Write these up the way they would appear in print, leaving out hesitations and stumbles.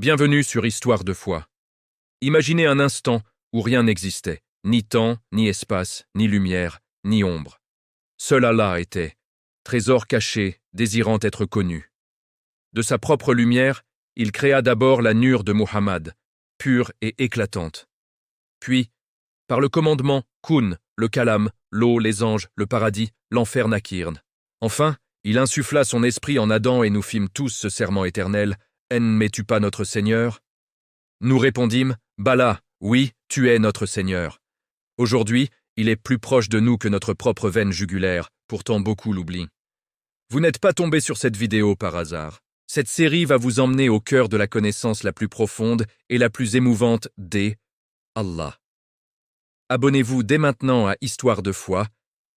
Bienvenue sur Histoire de foi. Imaginez un instant où rien n'existait, ni temps, ni espace, ni lumière, ni ombre. Seul Allah était, trésor caché, désirant être connu. De sa propre lumière, il créa d'abord la nur de Muhammad, pure et éclatante. Puis, par le commandement Kun, le kalam, l'eau, les anges, le paradis, l'enfer Nakirn. Enfin, il insuffla son esprit en Adam et nous fîmes tous ce serment éternel. N'es-tu pas notre Seigneur? Nous répondîmes, Bala, oui, tu es notre Seigneur. Aujourd'hui, il est plus proche de nous que notre propre veine jugulaire, pourtant beaucoup l'oublient. Vous n'êtes pas tombé sur cette vidéo par hasard. Cette série va vous emmener au cœur de la connaissance la plus profonde et la plus émouvante des Allah. Abonnez-vous dès maintenant à Histoire de foi,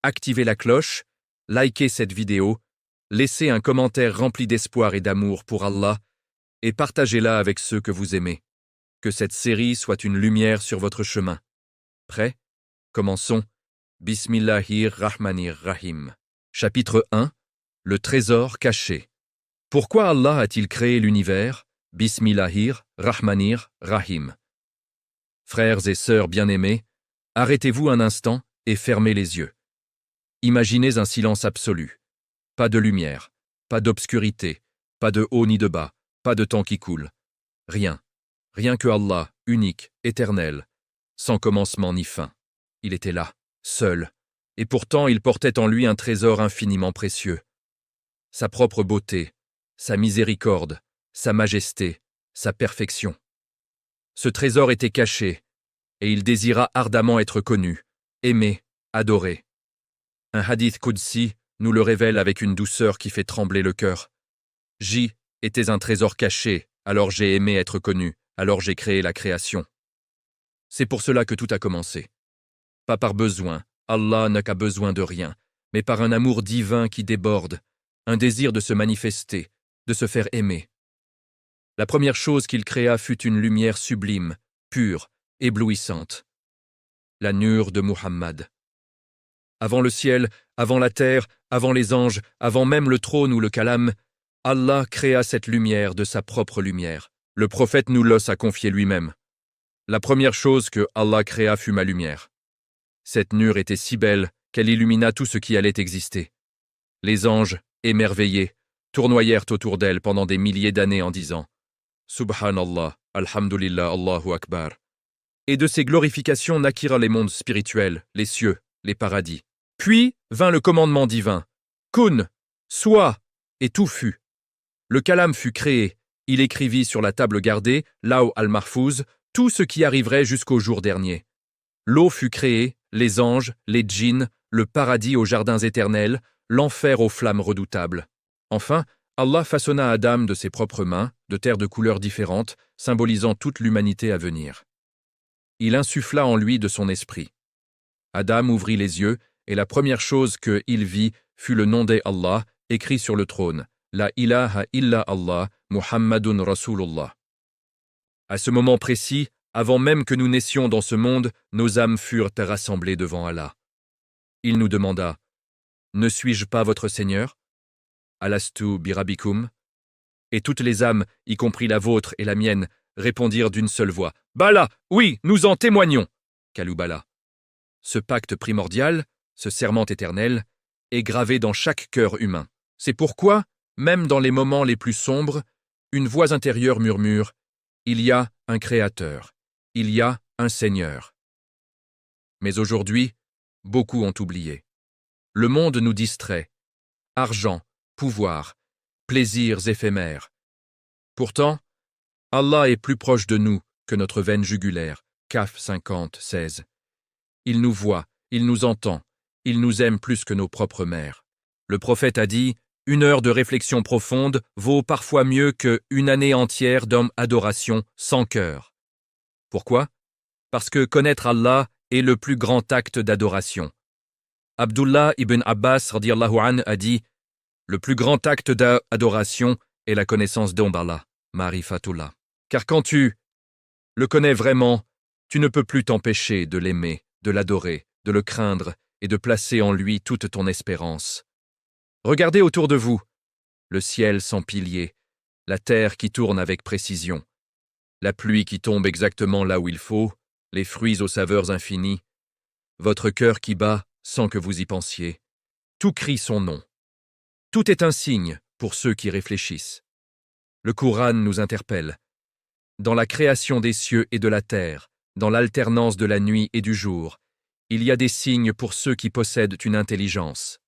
activez la cloche, likez cette vidéo, laissez un commentaire rempli d'espoir et d'amour pour Allah et partagez-la avec ceux que vous aimez. Que cette série soit une lumière sur votre chemin. Prêt? Commençons. Bismillahir-Rahmanir-Rahim. Chapitre 1. Le trésor caché. Pourquoi Allah a-t-il créé l'univers? Bismillahir-Rahmanir-Rahim. Frères et sœurs bien-aimés, arrêtez-vous un instant et fermez les yeux. Imaginez un silence absolu. Pas de lumière, pas d'obscurité, pas de haut ni de bas, pas de temps qui coule. Rien. Rien que Allah, unique, éternel, sans commencement ni fin. Il était là, seul, et pourtant il portait en lui un trésor infiniment précieux. Sa propre beauté, sa miséricorde, sa majesté, sa perfection. Ce trésor était caché, et il désira ardemment être connu, aimé, adoré. Un hadith Qudsi nous le révèle avec une douceur qui fait trembler le cœur. J était un trésor caché, alors j'ai aimé être connu, alors j'ai créé la création. C'est pour cela que tout a commencé. Pas par besoin, Allah n'a qu'à besoin de rien, mais par un amour divin qui déborde, un désir de se manifester, de se faire aimer. La première chose qu'il créa fut une lumière sublime, pure, éblouissante. La nur de Muhammad. Avant le ciel, avant la terre, avant les anges, avant même le trône ou le kalam, Allah créa cette lumière de sa propre lumière. Le prophète nous l'osa confié lui-même. La première chose que Allah créa fut ma lumière. Cette nur était si belle qu'elle illumina tout ce qui allait exister. Les anges, émerveillés, tournoyèrent autour d'elle pendant des milliers d'années en disant « Subhanallah, Alhamdulillah, Allahu Akbar ». Et de ces glorifications naquirent les mondes spirituels, les cieux, les paradis. Puis vint le commandement divin « Kun, sois » et tout fut. Le kalam fut créé, il écrivit sur la table gardée, Law al-Mahfouz, tout ce qui arriverait jusqu'au jour dernier. L'eau fut créée, les anges, les djinns, le paradis aux jardins éternels, l'enfer aux flammes redoutables. Enfin, Allah façonna Adam de ses propres mains, de terres de couleurs différentes, symbolisant toute l'humanité à venir. Il insuffla en lui de son esprit. Adam ouvrit les yeux, et la première chose qu'il vit fut le nom d'Allah, écrit sur le trône. La ilaha illa Allah, Muhammadun Rasulullah. À ce moment précis, avant même que nous naissions dans ce monde, nos âmes furent rassemblées devant Allah. Il nous demanda « Ne suis-je pas votre Seigneur » Alastu birabikum. Et toutes les âmes, y compris la vôtre et la mienne, répondirent d'une seule voix « Bala, oui, nous en témoignons » Kalubala. Ce pacte primordial, ce serment éternel, est gravé dans chaque cœur humain. C'est pourquoi, même dans les moments les plus sombres, une voix intérieure murmure « Il y a un Créateur, il y a un Seigneur ». Mais aujourd'hui, beaucoup ont oublié. Le monde nous distrait. Argent, pouvoir, plaisirs éphémères. Pourtant, Allah est plus proche de nous que notre veine jugulaire. Kaf 50, 16. Il nous voit, il nous entend, il nous aime plus que nos propres mères. Le prophète a dit « Une heure de réflexion profonde vaut parfois mieux qu'une année entière d'adoration sans cœur. » Pourquoi? Parce que connaître Allah est le plus grand acte d'adoration. Abdullah ibn Abbas radiyallahu anhu a dit « Le plus grand acte d'adoration est la connaissance d'Allah, Marifatullah. Car quand tu le connais vraiment, tu ne peux plus t'empêcher de l'aimer, de l'adorer, de le craindre et de placer en lui toute ton espérance. Regardez autour de vous, le ciel sans piliers, la terre qui tourne avec précision, la pluie qui tombe exactement là où il faut, les fruits aux saveurs infinies, votre cœur qui bat sans que vous y pensiez. Tout crie son nom. Tout est un signe pour ceux qui réfléchissent. Le Coran nous interpelle. Dans la création des cieux et de la terre, dans l'alternance de la nuit et du jour, il y a des signes pour ceux qui possèdent une intelligence.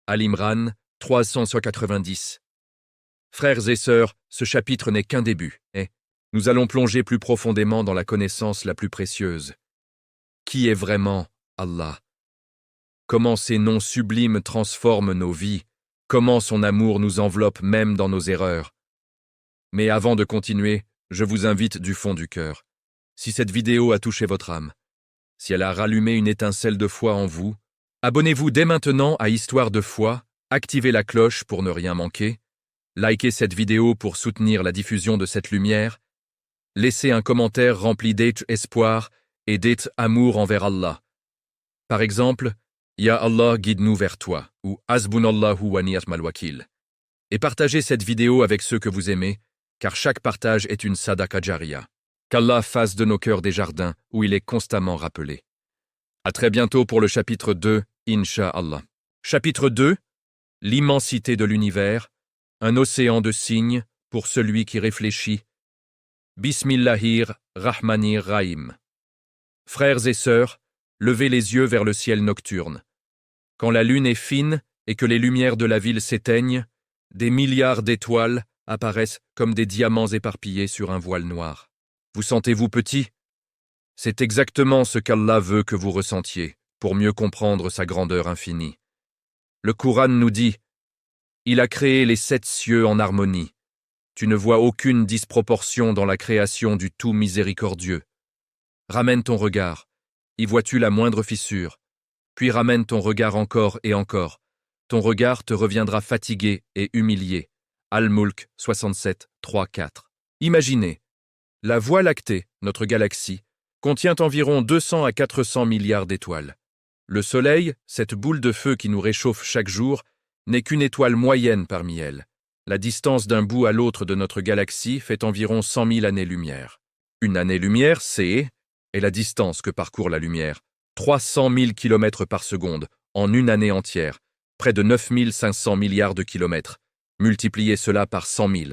Al-Imran, 390. Frères et sœurs, ce chapitre n'est qu'un début, et nous allons plonger plus profondément dans la connaissance la plus précieuse. Qui est vraiment Allah? Comment ses noms sublimes transforment nos vies? Comment son amour nous enveloppe même dans nos erreurs? Mais avant de continuer, je vous invite du fond du cœur. Si cette vidéo a touché votre âme, si elle a rallumé une étincelle de foi en vous, abonnez-vous dès maintenant à Histoire de foi, activez la cloche pour ne rien manquer, likez cette vidéo pour soutenir la diffusion de cette lumière, laissez un commentaire rempli d'espoir et d'amour envers Allah. Par exemple, Ya Allah, guide-nous vers toi, ou Hasbunallahu wa ni'mal wakil. Et partagez cette vidéo avec ceux que vous aimez, car chaque partage est une sadaqa jariya. Qu'Allah fasse de nos cœurs des jardins où il est constamment rappelé. À très bientôt pour le chapitre 2, Inch'Allah. Chapitre 2, l'immensité de l'univers, un océan de signes pour celui qui réfléchit. Bismillahir Rahmanir Rahim. Frères et sœurs, levez les yeux vers le ciel nocturne. Quand la lune est fine et que les lumières de la ville s'éteignent, des milliards d'étoiles apparaissent comme des diamants éparpillés sur un voile noir. Vous sentez-vous petit? C'est exactement ce qu'Allah veut que vous ressentiez, pour mieux comprendre sa grandeur infinie. Le Coran nous dit « Il a créé les 7 cieux en harmonie. Tu ne vois aucune disproportion dans la création du tout miséricordieux. Ramène ton regard. Y vois-tu la moindre fissure? Puis ramène ton regard encore et encore. Ton regard te reviendra fatigué et humilié. » Al-Mulk 67, 3, 4. Imaginez, la Voie lactée, notre galaxie, contient environ 200 à 400 milliards d'étoiles. Le Soleil, cette boule de feu qui nous réchauffe chaque jour, n'est qu'une étoile moyenne parmi elles. La distance d'un bout à l'autre de notre galaxie fait environ 100 000 années-lumière. Une année-lumière, c'est la distance que parcourt la lumière, 300 000 km par seconde, en une année entière, près de 9 500 milliards de kilomètres. Multipliez cela par 100 000.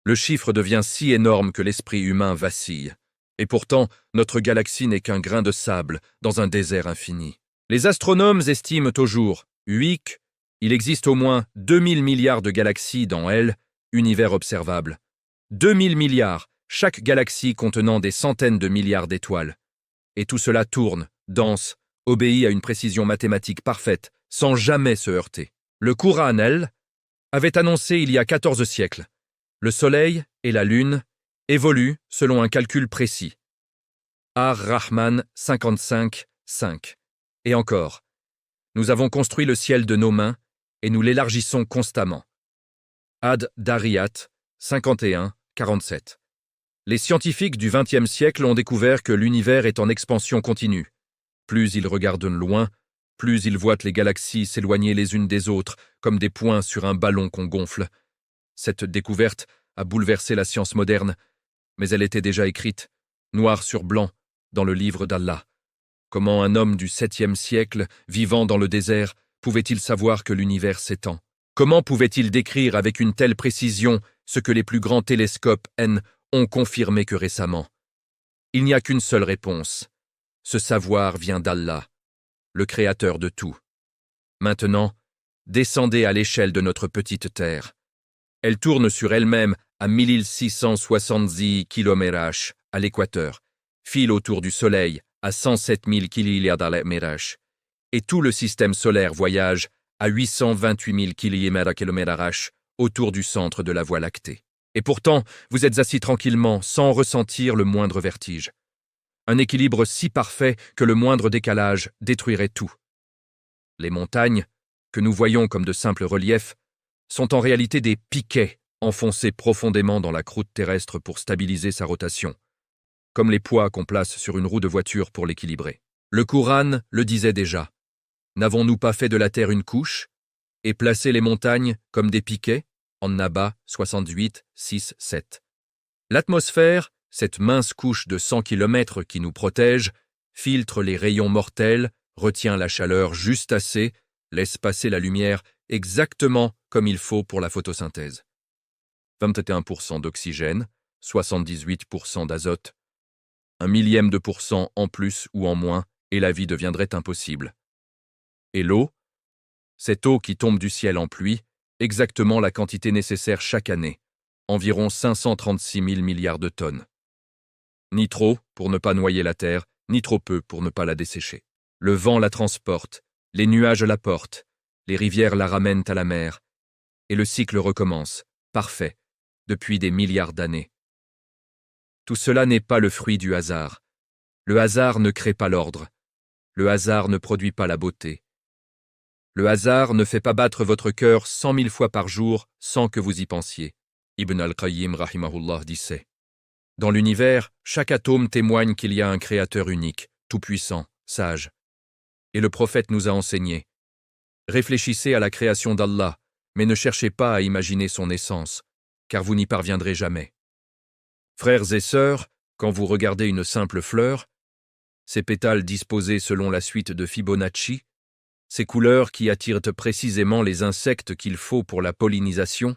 Le chiffre devient si énorme que l'esprit humain vacille. Et pourtant, notre galaxie n'est qu'un grain de sable dans un désert infini. Les astronomes estiment au jour, il existe au moins 2000 milliards de galaxies dans elle, univers observable. 2000 milliards, chaque galaxie contenant des centaines de milliards d'étoiles. Et tout cela tourne, danse, obéit à une précision mathématique parfaite, sans jamais se heurter. Le Coran, elle, avait annoncé il y a 14 siècles. Le Soleil et la Lune évoluent selon un calcul précis. Ar-Rahman 55, 5. Et encore, nous avons construit le ciel de nos mains et nous l'élargissons constamment. Ad-Dariyat 51, 47. Les scientifiques du XXe siècle ont découvert que l'univers est en expansion continue. Plus ils regardent loin, plus ils voient les galaxies s'éloigner les unes des autres, comme des points sur un ballon qu'on gonfle. Cette découverte a bouleversé la science moderne, mais elle était déjà écrite, noir sur blanc, dans le livre d'Allah. Comment un homme du 7e siècle, vivant dans le désert, pouvait-il savoir que l'univers s'étend? Comment pouvait-il décrire avec une telle précision ce que les plus grands télescopes ont confirmé que récemment? Il n'y a qu'une seule réponse. Ce savoir vient d'Allah, le créateur de tout. Maintenant, descendez à l'échelle de notre petite terre. Elle tourne sur elle-même à 1670 km/h à l'équateur, file autour du Soleil à 107 000 km/h, et tout le système solaire voyage à 828 000 km/h autour du centre de la Voie lactée. Et pourtant, vous êtes assis tranquillement, sans ressentir le moindre vertige. Un équilibre si parfait que le moindre décalage détruirait tout. Les montagnes, que nous voyons comme de simples reliefs, sont en réalité des piquets enfoncés profondément dans la croûte terrestre pour stabiliser sa rotation, comme les poids qu'on place sur une roue de voiture pour l'équilibrer. Le Coran le disait déjà. N'avons-nous pas fait de la terre une couche et placé les montagnes comme des piquets? En Naba 68, 6, 7. L'atmosphère, cette mince couche de 100 km qui nous protège, filtre les rayons mortels, retient la chaleur juste assez, laisse passer la lumière exactement comme il faut pour la photosynthèse. 21% d'oxygène, 78% d'azote, 1/1000% en plus ou en moins, et la vie deviendrait impossible. Et l'eau? Cette eau qui tombe du ciel en pluie, exactement la quantité nécessaire chaque année, environ 536 000 milliards de tonnes. Ni trop pour ne pas noyer la terre, ni trop peu pour ne pas la dessécher. Le vent la transporte, les nuages la portent, les rivières la ramènent à la mer, et le cycle recommence, parfait, depuis des milliards d'années. Tout cela n'est pas le fruit du hasard. Le hasard ne crée pas l'ordre. Le hasard ne produit pas la beauté. Le hasard ne fait pas battre votre cœur 100 000 fois par jour sans que vous y pensiez. Ibn al-Qayyim rahimahullah disait. Dans l'univers, chaque atome témoigne qu'il y a un créateur unique, tout-puissant, sage. Et le prophète nous a enseigné. Réfléchissez à la création d'Allah, mais ne cherchez pas à imaginer son essence, car vous n'y parviendrez jamais. Frères et sœurs, quand vous regardez une simple fleur, ses pétales disposés selon la suite de Fibonacci, ces couleurs qui attirent précisément les insectes qu'il faut pour la pollinisation,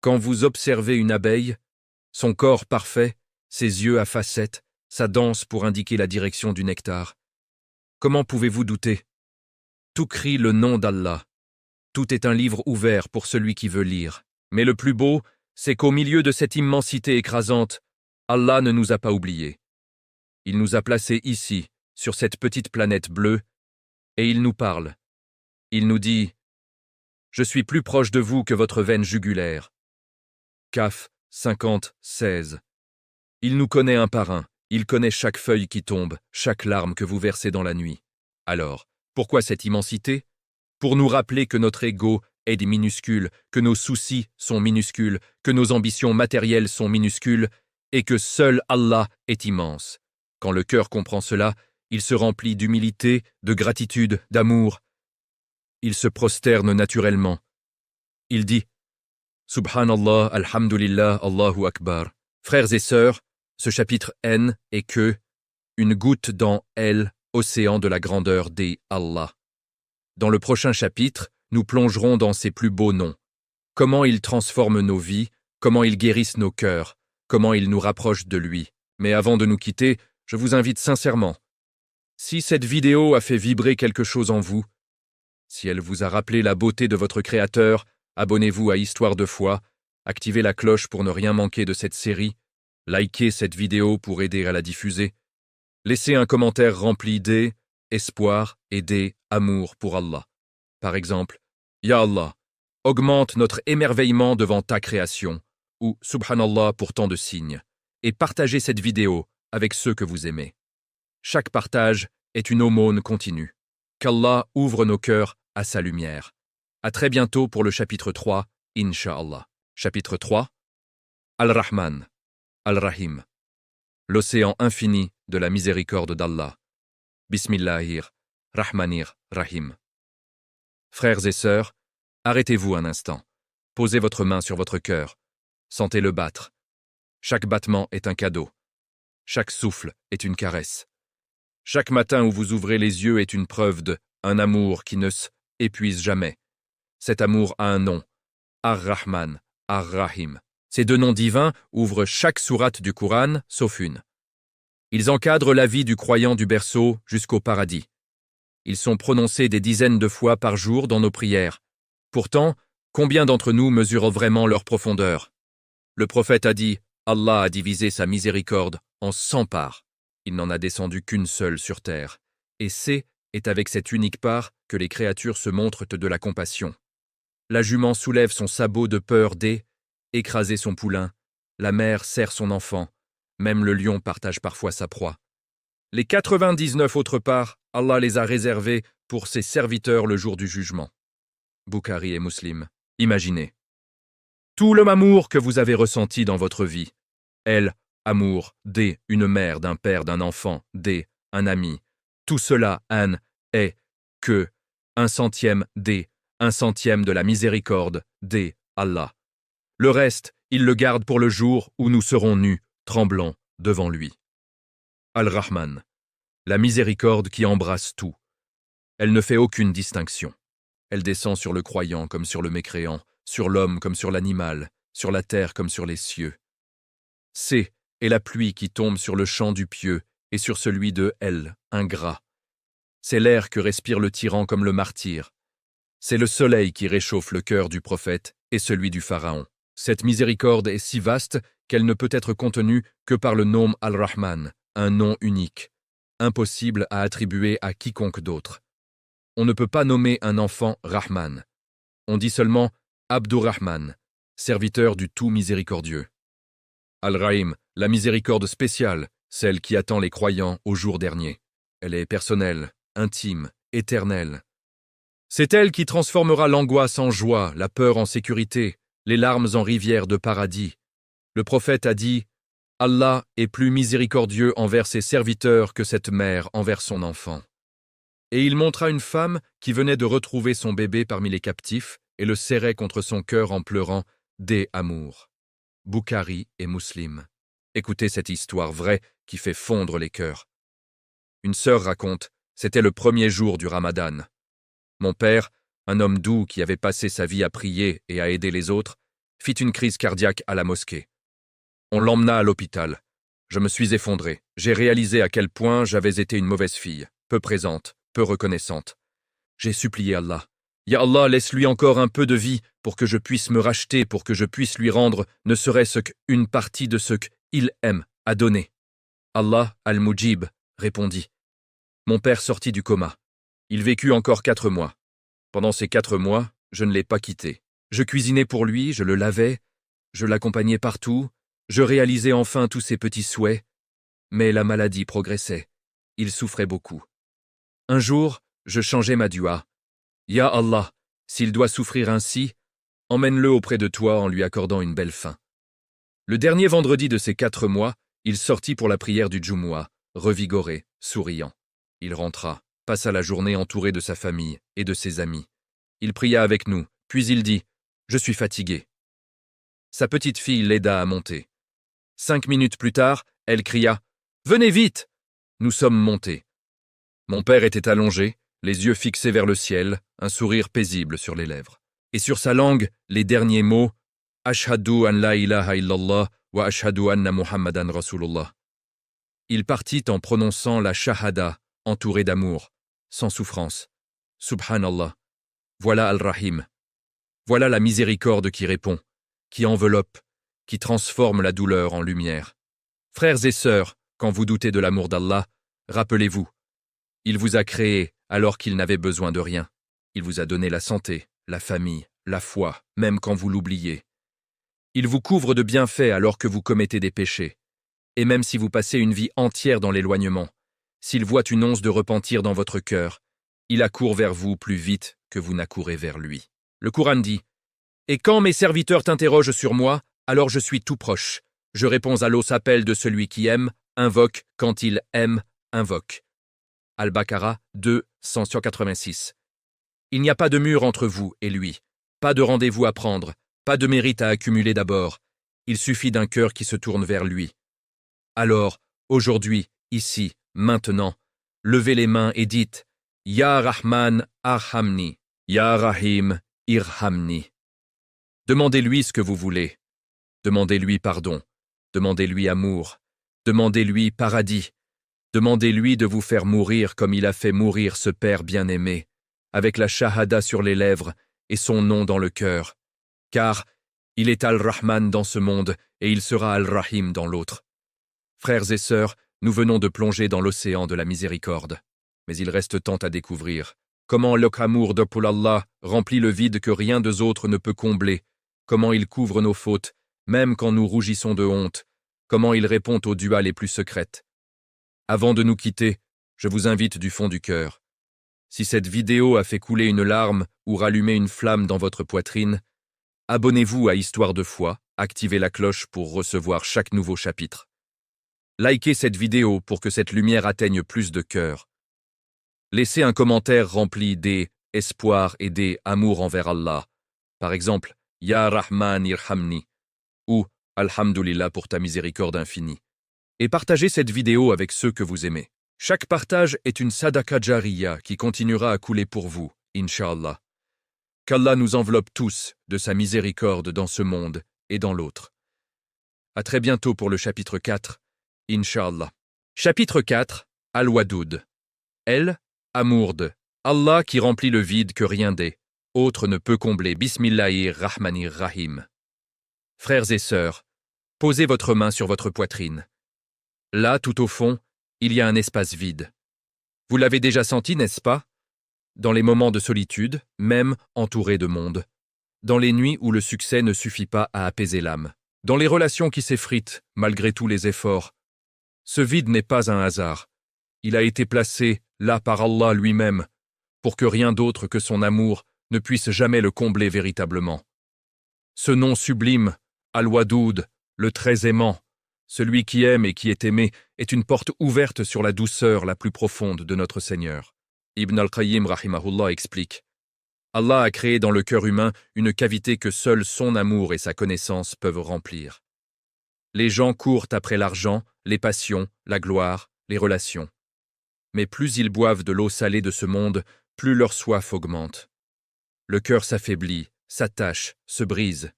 quand vous observez une abeille, son corps parfait, ses yeux à facettes, sa danse pour indiquer la direction du nectar, comment pouvez-vous douter? Tout crie le nom d'Allah. Tout est un livre ouvert pour celui qui veut lire. Mais le plus beau, c'est qu'au milieu de cette immensité écrasante, Allah ne nous a pas oubliés. Il nous a placés ici, sur cette petite planète bleue, et il nous parle. Il nous dit « Je suis plus proche de vous que votre veine jugulaire. » Kaf 50-16. Il nous connaît un par un, il connaît chaque feuille qui tombe, chaque larme que vous versez dans la nuit. Alors, pourquoi cette immensité? Pour nous rappeler que notre ego est minuscule, que nos soucis sont minuscules, que nos ambitions matérielles sont minuscules, et que seul Allah est immense. Quand le cœur comprend cela, il se remplit d'humilité, de gratitude, d'amour. Il se prosterne naturellement. Il dit « Subhanallah, Alhamdulillah, Allahu Akbar ». Frères et sœurs, ce chapitre N est que une goutte dans L, océan de la grandeur des Allah. Dans le prochain chapitre, nous plongerons dans ses plus beaux noms. Comment il transforme nos vies, comment il guérisse nos cœurs, comment il nous rapproche de lui. Mais avant de nous quitter, je vous invite sincèrement. Si cette vidéo a fait vibrer quelque chose en vous, si elle vous a rappelé la beauté de votre Créateur, abonnez-vous à Histoire de foi, activez la cloche pour ne rien manquer de cette série, likez cette vidéo pour aider à la diffuser, laissez un commentaire rempli d'espoir et d'amour pour Allah. Par exemple, Ya Allah, augmente notre émerveillement devant ta création, ou Subhanallah pour tant de signes, et partagez cette vidéo avec ceux que vous aimez. Chaque partage est une aumône continue. Qu'Allah ouvre nos cœurs à sa lumière. À très bientôt pour le chapitre 3, Inch'Allah. Chapitre 3, Al-Rahman, Al-Rahim. L'océan infini de la miséricorde d'Allah. Bismillahir, Rahmanir, Rahim. Frères et sœurs, arrêtez-vous un instant. Posez votre main sur votre cœur. Sentez-le battre. Chaque battement est un cadeau. Chaque souffle est une caresse. Chaque matin où vous ouvrez les yeux est une preuve un amour qui ne s'épuise jamais. Cet amour a un nom, Ar-Rahman, Ar-Rahim. Ces deux noms divins ouvrent chaque sourate du Coran, sauf une. Ils encadrent la vie du croyant du berceau jusqu'au paradis. Ils sont prononcés des dizaines de fois par jour dans nos prières. Pourtant, combien d'entre nous mesurent vraiment leur profondeur? Le prophète a dit, Allah a divisé sa miséricorde en 100 parts. Il n'en a descendu qu'une seule sur terre. Et c'est avec cette unique part que les créatures se montrent de la compassion. La jument soulève son sabot de peur écraser son poulain. La mère serre son enfant. Même le lion partage parfois sa proie. Les 99 autres parts, Allah les a réservées pour ses serviteurs le jour du jugement. Bukhari et Muslim. Imaginez. Tout le amour que vous avez ressenti dans votre vie. Elle, amour, une mère, d'un père, d'un enfant, un ami. Tout cela, est que 1/100 de la miséricorde Allah. Le reste, Il le garde pour le jour où nous serons nus, tremblants, devant lui. Al-Rahman, la miséricorde qui embrasse tout. Elle ne fait aucune distinction. Elle descend sur le croyant comme sur le mécréant, sur l'homme comme sur l'animal, sur la terre comme sur les cieux. C'est est la pluie qui tombe sur le champ du pieux et sur celui de El, ingrat. C'est l'air que respire le tyran comme le martyr. C'est le soleil qui réchauffe le cœur du prophète et celui du pharaon. Cette miséricorde est si vaste qu'elle ne peut être contenue que par le nom Al-Rahman, un nom unique, impossible à attribuer à quiconque d'autre. On ne peut pas nommer un enfant Rahman. On dit seulement Abdurrahman, serviteur du tout miséricordieux. Al-Rahim, la miséricorde spéciale, celle qui attend les croyants au jour dernier. Elle est personnelle, intime, éternelle. C'est elle qui transformera l'angoisse en joie, la peur en sécurité, les larmes en rivières de paradis. Le prophète a dit « Allah est plus miséricordieux envers ses serviteurs que cette mère envers son enfant. » Et il montra une femme qui venait de retrouver son bébé parmi les captifs et le serrait contre son cœur en pleurant « Des amours ». Boukhari et Muslim. Écoutez cette histoire vraie qui fait fondre les cœurs. Une sœur raconte, c'était le premier jour du Ramadan. Mon père, un homme doux qui avait passé sa vie à prier et à aider les autres, fit une crise cardiaque à la mosquée. On l'emmena à l'hôpital. Je me suis effondré. J'ai réalisé à quel point j'avais été une mauvaise fille, peu présente, peu reconnaissante. J'ai supplié Allah. Ya Allah, laisse-lui encore un peu de vie pour que je puisse me racheter, pour que je puisse lui rendre ne serait-ce qu'une partie de ce qu'il aime à donner. Allah al-Mujib répondit. Mon père sortit du coma. Il vécut encore 4 mois. Pendant ces 4 mois, je ne l'ai pas quitté. Je cuisinais pour lui, je le lavais, je l'accompagnais partout, je réalisais enfin tous ses petits souhaits. Mais la maladie progressait. Il souffrait beaucoup. Un jour, je changeai ma dua. Ya Allah, s'il doit souffrir ainsi, emmène-le auprès de toi en lui accordant une belle fin. Le dernier vendredi de ces 4 mois, il sortit pour la prière du Jumu'ah, revigoré, souriant. Il rentra, passa la journée entouré de sa famille et de ses amis. Il pria avec nous, puis il dit « Je suis fatigué ». Sa petite fille l'aida à monter. 5 minutes plus tard, elle cria « Venez vite !» Nous sommes montés. Mon père était allongé, les yeux fixés vers le ciel, un sourire paisible sur les lèvres. Et sur sa langue, les derniers mots « Ashhadu an la ilaha illallah wa ashhadu anna Muhammadan Rasulullah ». Il partit en prononçant la shahada, entouré d'amour, sans souffrance. Subhanallah. Voilà Al-Rahim. Voilà la miséricorde qui répond, qui enveloppe, qui transforme la douleur en lumière. Frères et sœurs, quand vous doutez de l'amour d'Allah, rappelez-vous, il vous a créé alors qu'il n'avait besoin de rien. Il vous a donné la santé, la famille, la foi, même quand vous l'oubliez. Il vous couvre de bienfaits alors que vous commettez des péchés. Et même si vous passez une vie entière dans l'éloignement, s'il voit une once de repentir dans votre cœur, il accourt vers vous plus vite que vous n'accourez vers lui. Le Coran dit « Et quand mes serviteurs t'interrogent sur moi, alors je suis tout proche. Je réponds à l'os appel de celui qui aime, invoque, quand il aime, invoque. » Al-Baqarah 2, 186. Il n'y a pas de mur entre vous et lui, pas de rendez-vous à prendre, pas de mérite à accumuler d'abord. Il suffit d'un cœur qui se tourne vers lui. Alors, aujourd'hui, ici, maintenant, levez les mains et dites « Ya Rahman, arhamni, Ya Rahim, irhamni ». Demandez-lui ce que vous voulez. Demandez-lui pardon. Demandez-lui amour. Demandez-lui paradis. Demandez-lui de vous faire mourir comme il a fait mourir ce Père bien-aimé, avec la shahada sur les lèvres et son nom dans le cœur. Car il est Al-Rahman dans ce monde et il sera Al-Rahim dans l'autre. Frères et sœurs, nous venons de plonger dans l'océan de la miséricorde. Mais il reste tant à découvrir. Comment l'amour de Allah remplit le vide que rien de autre ne peut combler. Comment il couvre nos fautes, même quand nous rougissons de honte. Comment il répond aux duas les plus secrètes. Avant de nous quitter, je vous invite du fond du cœur. Si cette vidéo a fait couler une larme ou rallumer une flamme dans votre poitrine, abonnez-vous à Histoire de foi, activez la cloche pour recevoir chaque nouveau chapitre. Likez cette vidéo pour que cette lumière atteigne plus de cœurs. Laissez un commentaire rempli des espoirs et des amours envers Allah. Par exemple, Ya Rahman irhamni. ou Alhamdulillah pour ta miséricorde infinie. Et partagez cette vidéo avec ceux que vous aimez. Chaque partage est une sadaqa jariya qui continuera à couler pour vous, Inch'Allah. Qu'Allah nous enveloppe tous de sa miséricorde dans ce monde et dans l'autre. À très bientôt pour le chapitre 4, Inch'Allah. Chapitre 4, Al-Wadoud. El, amour de Allah qui remplit le vide que rien n'est, autre ne peut combler. Bismillahir Rahmanir Rahim. Frères et sœurs, posez votre main sur votre poitrine. Là, tout au fond, il y a un espace vide. Vous l'avez déjà senti, n'est-ce pas? Dans les moments de solitude, même entouré de monde. Dans les nuits où le succès ne suffit pas à apaiser l'âme. Dans les relations qui s'effritent, malgré tous les efforts. Ce vide n'est pas un hasard. Il a été placé là par Allah lui-même, pour que rien d'autre que son amour ne puisse jamais le combler véritablement. Ce nom sublime, Al-Wadoud, le très aimant, celui qui aime et qui est aimé, est une porte ouverte sur la douceur la plus profonde de notre Seigneur. Ibn al-Qayyim rahimahullah explique: Allah a créé dans le cœur humain une cavité que seul son amour et sa connaissance peuvent remplir. Les gens courent après l'argent, les passions, la gloire, les relations. Mais plus ils boivent de l'eau salée de ce monde, plus leur soif augmente. Le cœur s'affaiblit, s'attache, se brise.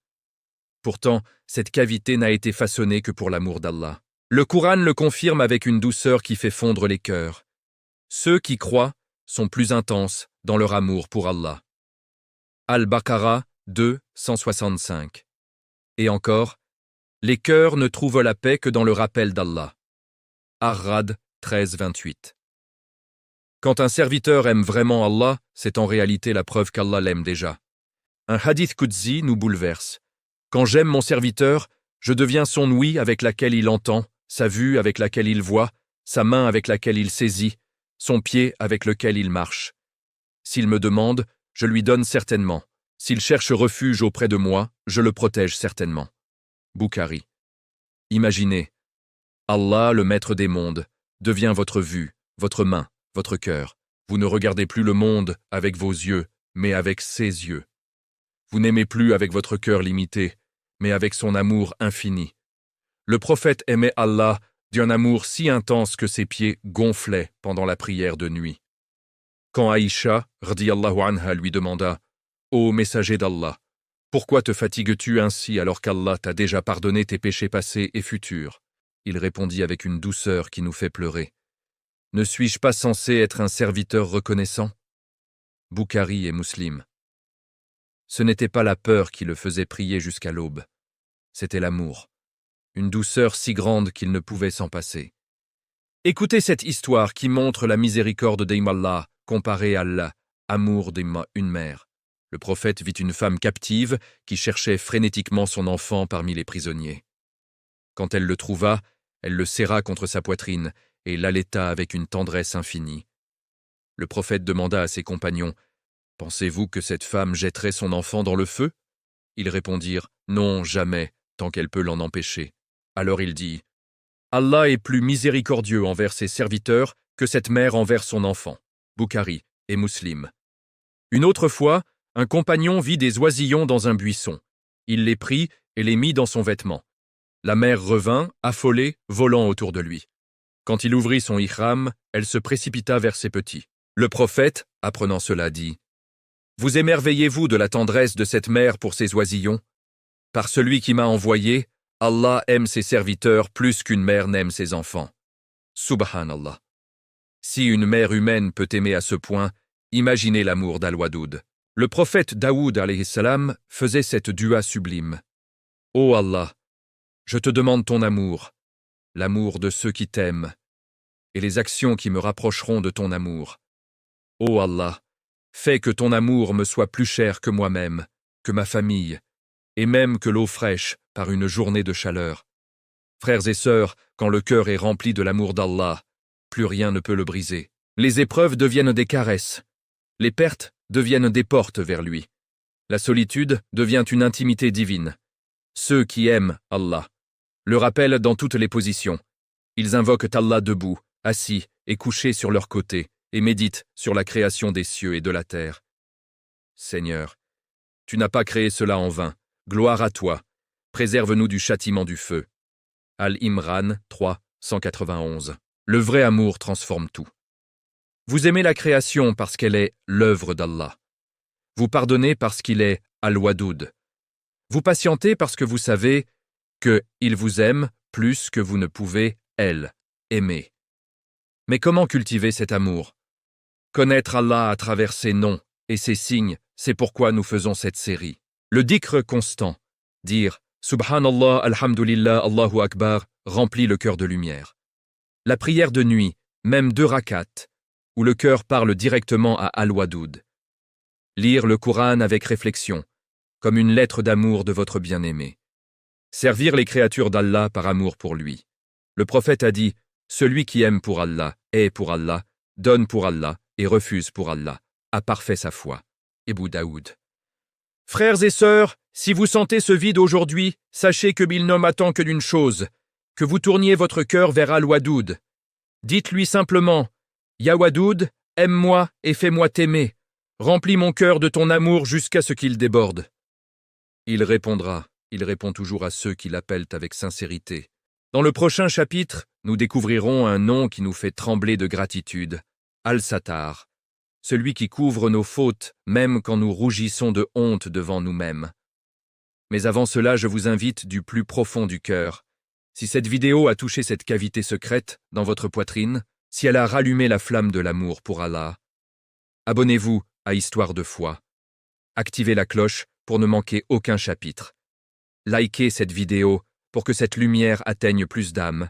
Pourtant, cette cavité n'a été façonnée que pour l'amour d'Allah. Le Coran le confirme avec une douceur qui fait fondre les cœurs. Ceux qui croient sont plus intenses dans leur amour pour Allah. Al-Baqarah 2, 165. Et encore, les cœurs ne trouvent la paix que dans le rappel d'Allah. Ar-Rad 13, 28. Quand un serviteur aime vraiment Allah, c'est en réalité la preuve qu'Allah l'aime déjà. Un hadith Qudsi nous bouleverse. Quand j'aime mon serviteur, je deviens son ouïe avec laquelle il entend, sa vue avec laquelle il voit, sa main avec laquelle il saisit, son pied avec lequel il marche. S'il me demande, je lui donne certainement. S'il cherche refuge auprès de moi, je le protège certainement. Bukhari. Imaginez, Allah, le maître des mondes, devient votre vue, votre main, votre cœur. Vous ne regardez plus le monde avec vos yeux, mais avec ses yeux. Vous n'aimez plus avec votre cœur limité, mais avec son amour infini. Le prophète aimait Allah d'un amour si intense que ses pieds gonflaient pendant la prière de nuit. Quand Aïcha, radiyallahu anha, lui demanda « Ô messager d'Allah, pourquoi te fatigues-tu ainsi alors qu'Allah t'a déjà pardonné tes péchés passés et futurs ?» Il répondit avec une douceur qui nous fait pleurer. « Ne suis-je pas censé être un serviteur reconnaissant ?» Bukhari et Muslim. Ce n'était pas la peur qui le faisait prier jusqu'à l'aube. C'était l'amour. Une douceur si grande qu'il ne pouvait s'en passer. Écoutez cette histoire qui montre la miséricorde d'Allah comparée à l'amour d'une mère. Le prophète vit une femme captive qui cherchait frénétiquement son enfant parmi les prisonniers. Quand elle le trouva, elle le serra contre sa poitrine et l'allaita avec une tendresse infinie. Le prophète demanda à ses compagnons: « Pensez-vous que cette femme jetterait son enfant dans le feu ?» Ils répondirent: « Non, jamais, tant qu'elle peut l'en empêcher. » Alors il dit: « Allah est plus miséricordieux envers ses serviteurs que cette mère envers son enfant. » Bukhari et Muslim. Une autre fois, un compagnon vit des oisillons dans un buisson. Il les prit et les mit dans son vêtement. La mère revint, affolée, volant autour de lui. Quand il ouvrit son ihram, elle se précipita vers ses petits. Le prophète, apprenant cela, dit: « Vous émerveillez-vous de la tendresse de cette mère pour ses oisillons? Par celui qui m'a envoyé, Allah aime ses serviteurs plus qu'une mère n'aime ses enfants. Subhanallah. Si une mère humaine peut aimer à ce point, imaginez l'amour d'Al-Wadoud. » Le prophète Daoud alayhi salam faisait cette dua sublime. « Ô Allah, je te demande ton amour, l'amour de ceux qui t'aiment, et les actions qui me rapprocheront de ton amour. Ô Allah, fais que ton amour me soit plus cher que moi-même, que ma famille, et même que l'eau fraîche par une journée de chaleur. Frères et sœurs, quand le cœur est rempli de l'amour d'Allah, plus rien ne peut le briser. Les épreuves deviennent des caresses. Les pertes deviennent des portes vers lui. La solitude devient une intimité divine. Ceux qui aiment Allah le rappellent dans toutes les positions. Ils invoquent Allah debout, assis et couchés sur leur côté, et méditent sur la création des cieux et de la terre. Seigneur, tu n'as pas créé cela en vain. Gloire à toi. préserve-nous du châtiment du feu. Al-Imran 3, 191. Le vrai amour transforme tout. Vous aimez la création parce qu'elle est l'œuvre d'Allah. Vous pardonnez parce qu'il est Al-Wadoud. Vous patientez parce que vous savez qu'il vous aime plus que vous ne pouvez, elle, aimer. Mais comment cultiver cet amour? Connaître Allah à travers ses noms et ses signes, c'est pourquoi nous faisons cette série. Le dhikr constant, dire Subhanallah, Alhamdulillah, Allahu Akbar, remplit le cœur de lumière. La prière de nuit, même 2 rakats, où le cœur parle directement à Al-Wadoud. Lire le Coran avec réflexion, comme une lettre d'amour de votre bien-aimé. Servir les créatures d'Allah par amour pour lui. Le prophète a dit « Celui qui aime pour Allah, est pour Allah, donne pour Allah et refuse pour Allah, a parfait sa foi. » Abu Daoud. Frères et sœurs, si vous sentez ce vide aujourd'hui, sachez que Bilnom attend que d'une chose, que vous tourniez votre cœur vers Al-Wadoud. Dites-lui simplement « Ya Wadoud, aime-moi et fais-moi t'aimer. Remplis mon cœur de ton amour jusqu'à ce qu'il déborde. » Il répondra, il répond toujours à ceux qui l'appellent avec sincérité. Dans le prochain chapitre, nous découvrirons un nom qui nous fait trembler de gratitude, Al-Sattar, celui qui couvre nos fautes même quand nous rougissons de honte devant nous-mêmes. Mais avant cela, je vous invite du plus profond du cœur. Si cette vidéo a touché cette cavité secrète dans votre poitrine, si elle a rallumé la flamme de l'amour pour Allah, abonnez-vous à Histoire de foi. Activez la cloche pour ne manquer aucun chapitre. Likez cette vidéo pour que cette lumière atteigne plus d'âmes.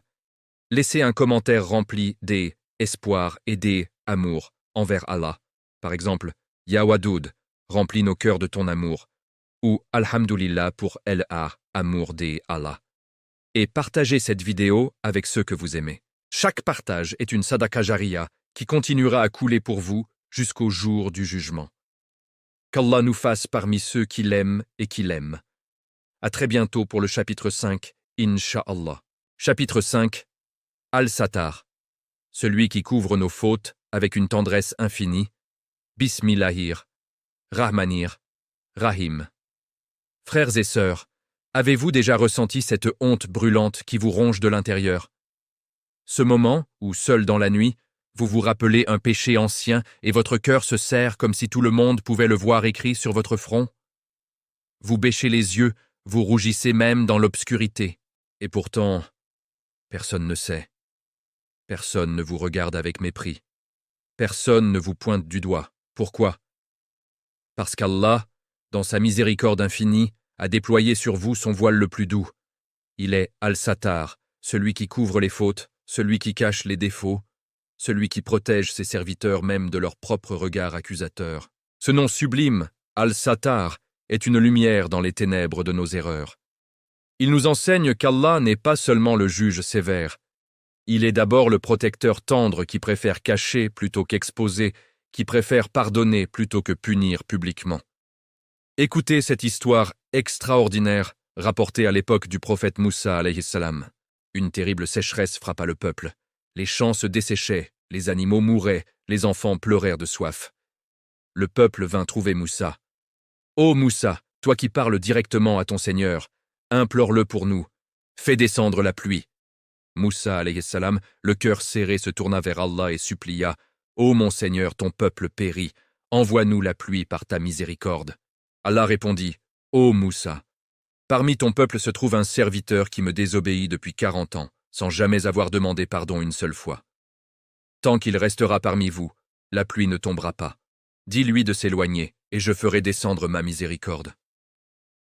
Laissez un commentaire rempli des espoirs et des amours envers Allah. Par exemple, Ya Wadoud, remplis nos cœurs de ton amour. Ou Alhamdulillah pour LA, amour des Allah. Et partagez cette vidéo avec ceux que vous aimez. Chaque partage est une sadaqa jariya qui continuera à couler pour vous jusqu'au jour du jugement. Qu'Allah nous fasse parmi ceux qui l'aiment et qui l'aiment. À très bientôt pour le chapitre 5, Inch'Allah. Chapitre 5, Al-Sattar. Celui qui couvre nos fautes avec une tendresse infinie. Bismillahir, Rahmanir, Rahim. Frères et sœurs, avez-vous déjà ressenti cette honte brûlante qui vous ronge de l'intérieur? Ce moment où, seul dans la nuit, vous vous rappelez un péché ancien et votre cœur se serre comme si tout le monde pouvait le voir écrit sur votre front? Vous bêchez les yeux, vous rougissez même dans l'obscurité. Et pourtant, personne ne sait. Personne ne vous regarde avec mépris. Personne ne vous pointe du doigt. Pourquoi? Parce qu'Allah, dans sa miséricorde infinie, a déployé sur vous son voile le plus doux. Il est Al-Sattar, celui qui couvre les fautes, celui qui cache les défauts, celui qui protège ses serviteurs même de leur propre regard accusateur. Ce nom sublime, Al-Sattar, est une lumière dans les ténèbres de nos erreurs. Il nous enseigne qu'Allah n'est pas seulement le juge sévère. Il est d'abord le protecteur tendre qui préfère cacher plutôt qu'exposer, qui préfère pardonner plutôt que punir publiquement. Écoutez cette histoire extraordinaire rapportée à l'époque du prophète Moussa alayhi salam. Une terrible sécheresse frappa le peuple. Les champs se desséchaient, les animaux mouraient, les enfants pleurèrent de soif. Le peuple vint trouver Moussa. « Ô Moussa, toi qui parles directement à ton Seigneur, implore-le pour nous. Fais descendre la pluie. » Moussa alayhi salam, le cœur serré, se tourna vers Allah et supplia « Ô mon Seigneur, ton peuple périt, envoie-nous la pluie par ta miséricorde. » Allah répondit « Ô Moussa, parmi ton peuple se trouve un serviteur qui me désobéit depuis 40 ans, sans jamais avoir demandé pardon une seule fois. Tant qu'il restera parmi vous, la pluie ne tombera pas. Dis-lui de s'éloigner, et je ferai descendre ma miséricorde. »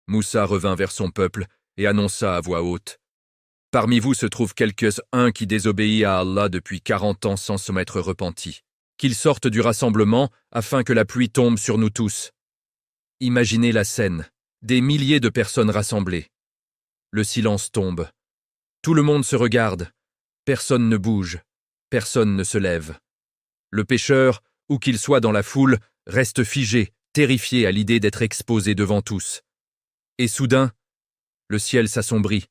Moussa revint vers son peuple et annonça à voix haute « Parmi vous se trouve quelques-uns qui désobéit à Allah depuis 40 ans sans se m'être repenti. Qu'ils sortent du rassemblement afin que la pluie tombe sur nous tous. » Imaginez la scène, des milliers de personnes rassemblées. Le silence tombe. Tout le monde se regarde. Personne ne bouge. Personne ne se lève. Le pécheur, où qu'il soit dans la foule, reste figé, terrifié à l'idée d'être exposé devant tous. Et soudain, le ciel s'assombrit.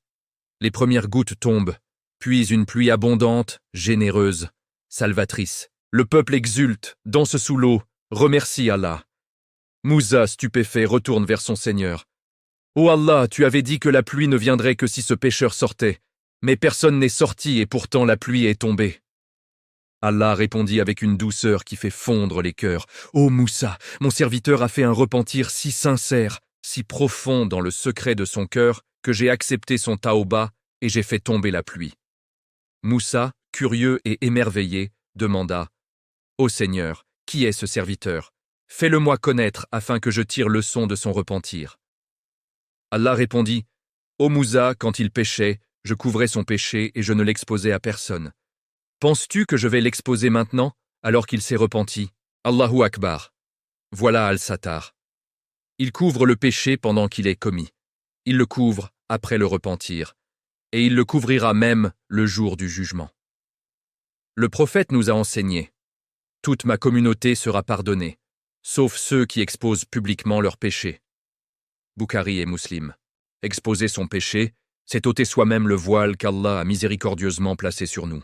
Les premières gouttes tombent, puis une pluie abondante, généreuse, salvatrice. Le peuple exulte, danse sous l'eau, remercie Allah. Moussa, stupéfait, retourne vers son Seigneur. Ô Allah, tu avais dit que la pluie ne viendrait que si ce pécheur sortait, mais personne n'est sorti et pourtant la pluie est tombée. Allah répondit avec une douceur qui fait fondre les cœurs. Ô Moussa, mon serviteur a fait un repentir si sincère, si profond dans le secret de son cœur, que j'ai accepté son taoba et j'ai fait tomber la pluie. Moussa, curieux et émerveillé, demanda « Ô Seigneur, qui est ce serviteur? Fais-le-moi connaître afin que je tire leçon de son repentir. » Allah répondit « Ô Moussa, quand il péchait, je couvrais son péché et je ne l'exposais à personne. Penses-tu que je vais l'exposer maintenant, alors qu'il s'est repenti? Allahu Akbar. Voilà Al-Sattar. Il couvre le péché pendant qu'il est commis. Il le couvre après le repentir. Et il le couvrira même le jour du jugement. Le prophète nous a enseigné. Toute ma communauté sera pardonnée, sauf ceux qui exposent publiquement leur péché. Bukhari et Muslim. Exposer son péché, c'est ôter soi-même le voile qu'Allah a miséricordieusement placé sur nous.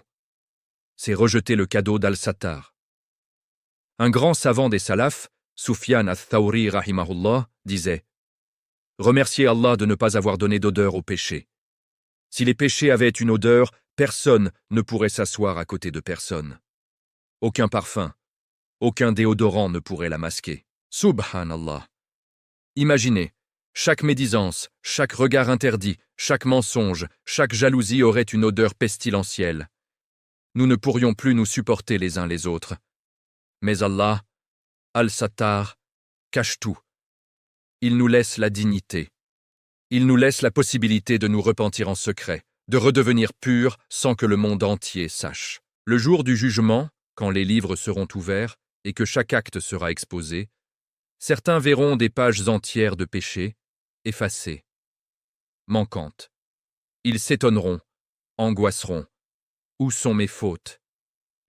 C'est rejeter le cadeau d'Al-Sattar. Un grand savant des salafs, Sufyan al-Thawri rahimahullah, disait « Remerciez Allah de ne pas avoir donné d'odeur au péché. Si les péchés avaient une odeur, personne ne pourrait s'asseoir à côté de personne. Aucun parfum, aucun déodorant ne pourrait la masquer. Subhanallah. Imaginez, chaque médisance, chaque regard interdit, chaque mensonge, chaque jalousie aurait une odeur pestilentielle. Nous ne pourrions plus nous supporter les uns les autres. Mais Allah, Al-Sattar, cache tout. Il nous laisse la dignité. Il nous laisse la possibilité de nous repentir en secret, de redevenir purs sans que le monde entier sache. Le jour du jugement, quand les livres seront ouverts et que chaque acte sera exposé, certains verront des pages entières de péchés, effacées, manquantes. Ils s'étonneront, angoisseront. Où sont mes fautes?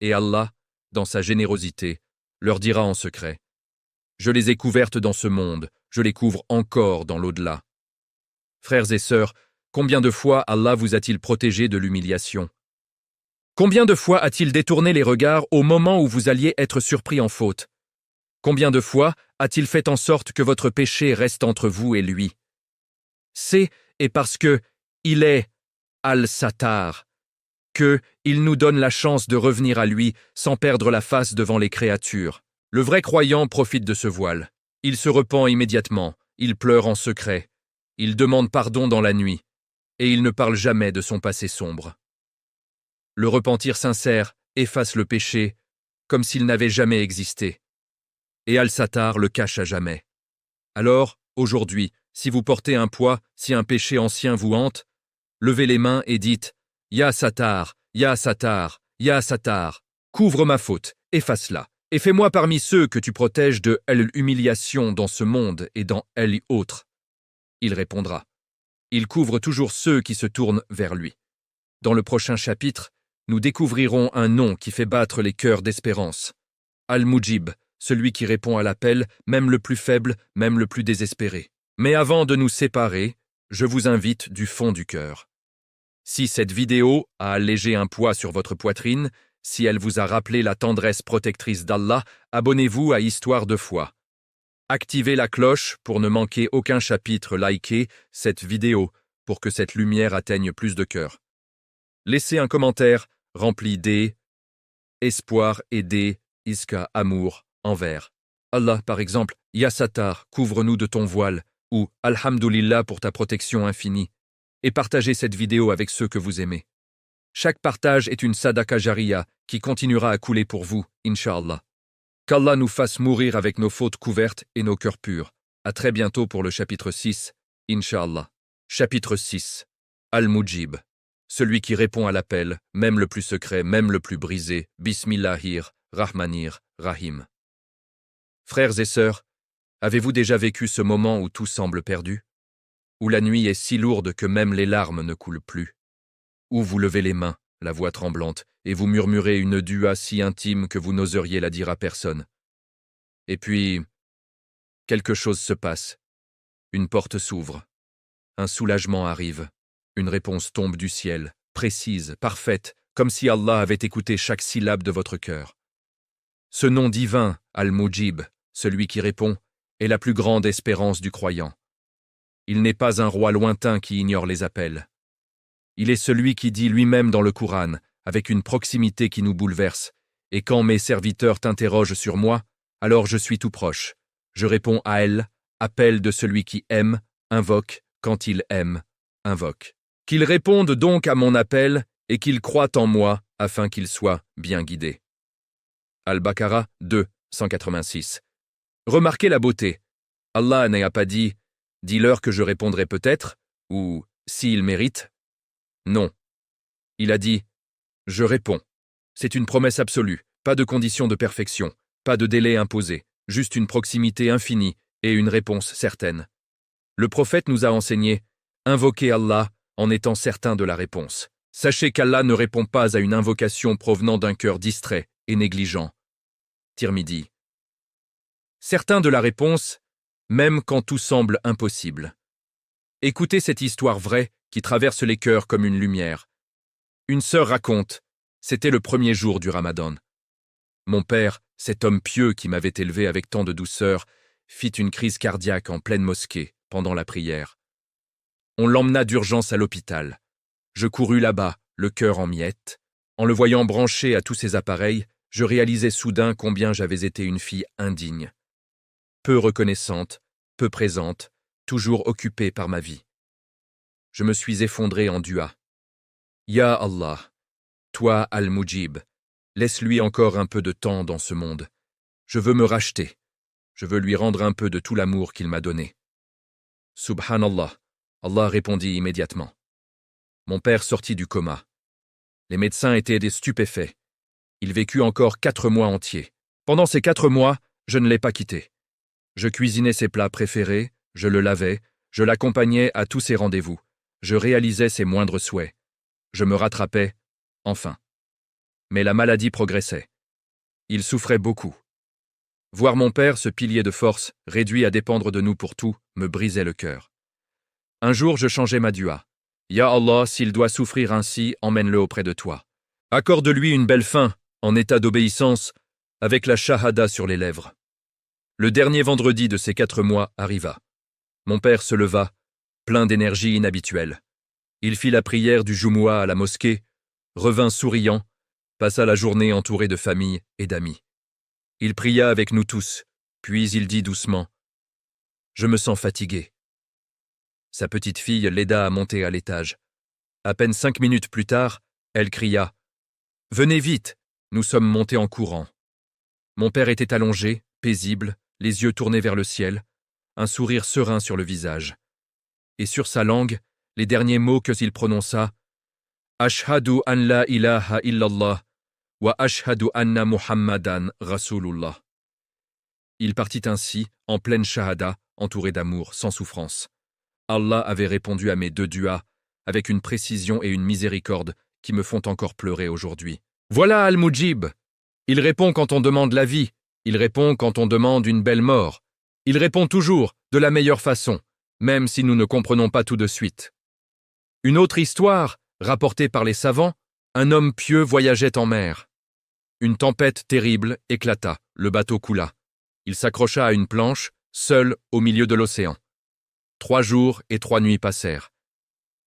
Et Allah, dans sa générosité, leur dira en secret. Je les ai couvertes dans ce monde, je les couvre encore dans l'au-delà. Frères et sœurs, combien de fois Allah vous a-t-il protégé de l'humiliation? Combien de fois a-t-il détourné les regards au moment où vous alliez être surpris en faute? Combien de fois a-t-il fait en sorte que votre péché reste entre vous et lui? C'est et parce que il est Al-Sattar, que il nous donne la chance de revenir à lui sans perdre la face devant les créatures. Le vrai croyant profite de ce voile. Il se repent immédiatement, il pleure en secret, il demande pardon dans la nuit, et il ne parle jamais de son passé sombre. Le repentir sincère efface le péché comme s'il n'avait jamais existé. Et Al-Sattar le cache à jamais. Alors, aujourd'hui, si vous portez un poids, si un péché ancien vous hante, levez les mains et dites « Ya Sattar, Ya Sattar, Ya Sattar, couvre ma faute, efface-la, et fais-moi parmi ceux que tu protèges de l'humiliation dans ce monde et dans autre. » Il répondra. Il couvre toujours ceux qui se tournent vers lui. Dans le prochain chapitre, nous découvrirons un nom qui fait battre les cœurs d'espérance. Al-Mujib, celui qui répond à l'appel, même le plus faible, même le plus désespéré. Mais avant de nous séparer, je vous invite du fond du cœur. Si cette vidéo a allégé un poids sur votre poitrine, si elle vous a rappelé la tendresse protectrice d'Allah, abonnez-vous à Histoire de foi. Activez la cloche pour ne manquer aucun chapitre, likez cette vidéo pour que cette lumière atteigne plus de cœurs. Laissez un commentaire rempli d'espoir et iska, amour, envers. Allah, par exemple, Ya Sattar, couvre-nous de ton voile, ou Alhamdulillah pour ta protection infinie, et partagez cette vidéo avec ceux que vous aimez. Chaque partage est une sadaqa jariya qui continuera à couler pour vous, Inch'Allah. Qu'Allah nous fasse mourir avec nos fautes couvertes et nos cœurs purs. À très bientôt pour le chapitre 6, Inch'Allah. Chapitre 6. Al-Mujib. Celui qui répond à l'appel, même le plus secret, même le plus brisé. Bismillahir, Rahmanir, Rahim. Frères et sœurs, avez-vous déjà vécu ce moment où tout semble perdu? Où la nuit est si lourde que même les larmes ne coulent plus? Où vous levez les mains, la voix tremblante, et vous murmurez une dua si intime que vous n'oseriez la dire à personne. Et puis, quelque chose se passe. Une porte s'ouvre. Un soulagement arrive. Une réponse tombe du ciel, précise, parfaite, comme si Allah avait écouté chaque syllabe de votre cœur. Ce nom divin, Al-Mujib, celui qui répond, est la plus grande espérance du croyant. Il n'est pas un roi lointain qui ignore les appels. Il est celui qui dit lui-même dans le Coran, avec une proximité qui nous bouleverse, « Et quand mes serviteurs t'interrogent sur moi, alors je suis tout proche. Je réponds à elle, appel de celui qui aime, invoque, quand il aime, invoque. Qu'ils répondent donc à mon appel et qu'ils croient en moi afin qu'ils soient bien guidés. » Al-Baqarah 2, 186. Remarquez la beauté. Allah n'a pas dit « Dis-leur que je répondrai peut-être » ou « S'ils méritent ». Non. Il a dit « Je réponds ». C'est une promesse absolue, pas de condition de perfection, pas de délai imposé, juste une proximité infinie et une réponse certaine. Le prophète nous a enseigné « Invoquez Allah en étant certain de la réponse. Sachez qu'Allah ne répond pas à une invocation provenant d'un cœur distrait et négligent. » Tirmidhi. Certain de la réponse, même quand tout semble impossible. Écoutez cette histoire vraie qui traverse les cœurs comme une lumière. Une sœur raconte, c'était le premier jour du Ramadan. Mon père, cet homme pieux qui m'avait élevé avec tant de douceur, fit une crise cardiaque en pleine mosquée, pendant la prière. On l'emmena d'urgence à l'hôpital. Je courus là-bas, le cœur en miettes. En le voyant branché à tous ses appareils, je réalisai soudain combien j'avais été une fille indigne. Peu reconnaissante, peu présente, toujours occupée par ma vie. Je me suis effondré en dua. Ya Allah, toi Al-Mujib, laisse-lui encore un peu de temps dans ce monde. Je veux me racheter. Je veux lui rendre un peu de tout l'amour qu'il m'a donné. Subhanallah, Allah répondit immédiatement. Mon père sortit du coma. Les médecins étaient des stupéfaits. Il vécut encore 4 mois entiers. Pendant ces 4 mois, je ne l'ai pas quitté. Je cuisinais ses plats préférés, je le lavais, je l'accompagnais à tous ses rendez-vous, je réalisais ses moindres souhaits. Je me rattrapais, enfin. Mais la maladie progressait. Il souffrait beaucoup. Voir mon père, ce pilier de force, réduit à dépendre de nous pour tout, me brisait le cœur. Un jour, je changeai ma dua. Ya Allah, s'il doit souffrir ainsi, emmène-le auprès de toi. Accorde-lui une belle fin, en état d'obéissance, avec la shahada sur les lèvres. Le dernier vendredi de ces 4 mois arriva. Mon père se leva, plein d'énergie inhabituelle. Il fit la prière du Jumu'ah à la mosquée, revint souriant, passa la journée entouré de famille et d'amis. Il pria avec nous tous, puis il dit doucement « Je me sens fatigué ». Sa petite fille l'aida à monter à l'étage. À peine 5 minutes plus tard, elle cria « Venez vite !» Nous sommes montés en courant. Mon père était allongé, paisible, les yeux tournés vers le ciel, un sourire serein sur le visage. Et sur sa langue, les derniers mots qu'il prononça « Ashhadu an la ilaha illallah wa ashhadu anna Muhammadan Rasulullah ». Il partit ainsi, en pleine shahada, entouré d'amour, sans souffrance. Allah avait répondu à mes 2 duas, avec une précision et une miséricorde qui me font encore pleurer aujourd'hui. Voilà Al-Mujib. Il répond quand on demande la vie, il répond quand on demande une belle mort. Il répond toujours, de la meilleure façon, même si nous ne comprenons pas tout de suite. Une autre histoire, rapportée par les savants, un homme pieux voyageait en mer. Une tempête terrible éclata, le bateau coula. Il s'accrocha à une planche, seul au milieu de l'océan. 3 jours et 3 nuits passèrent.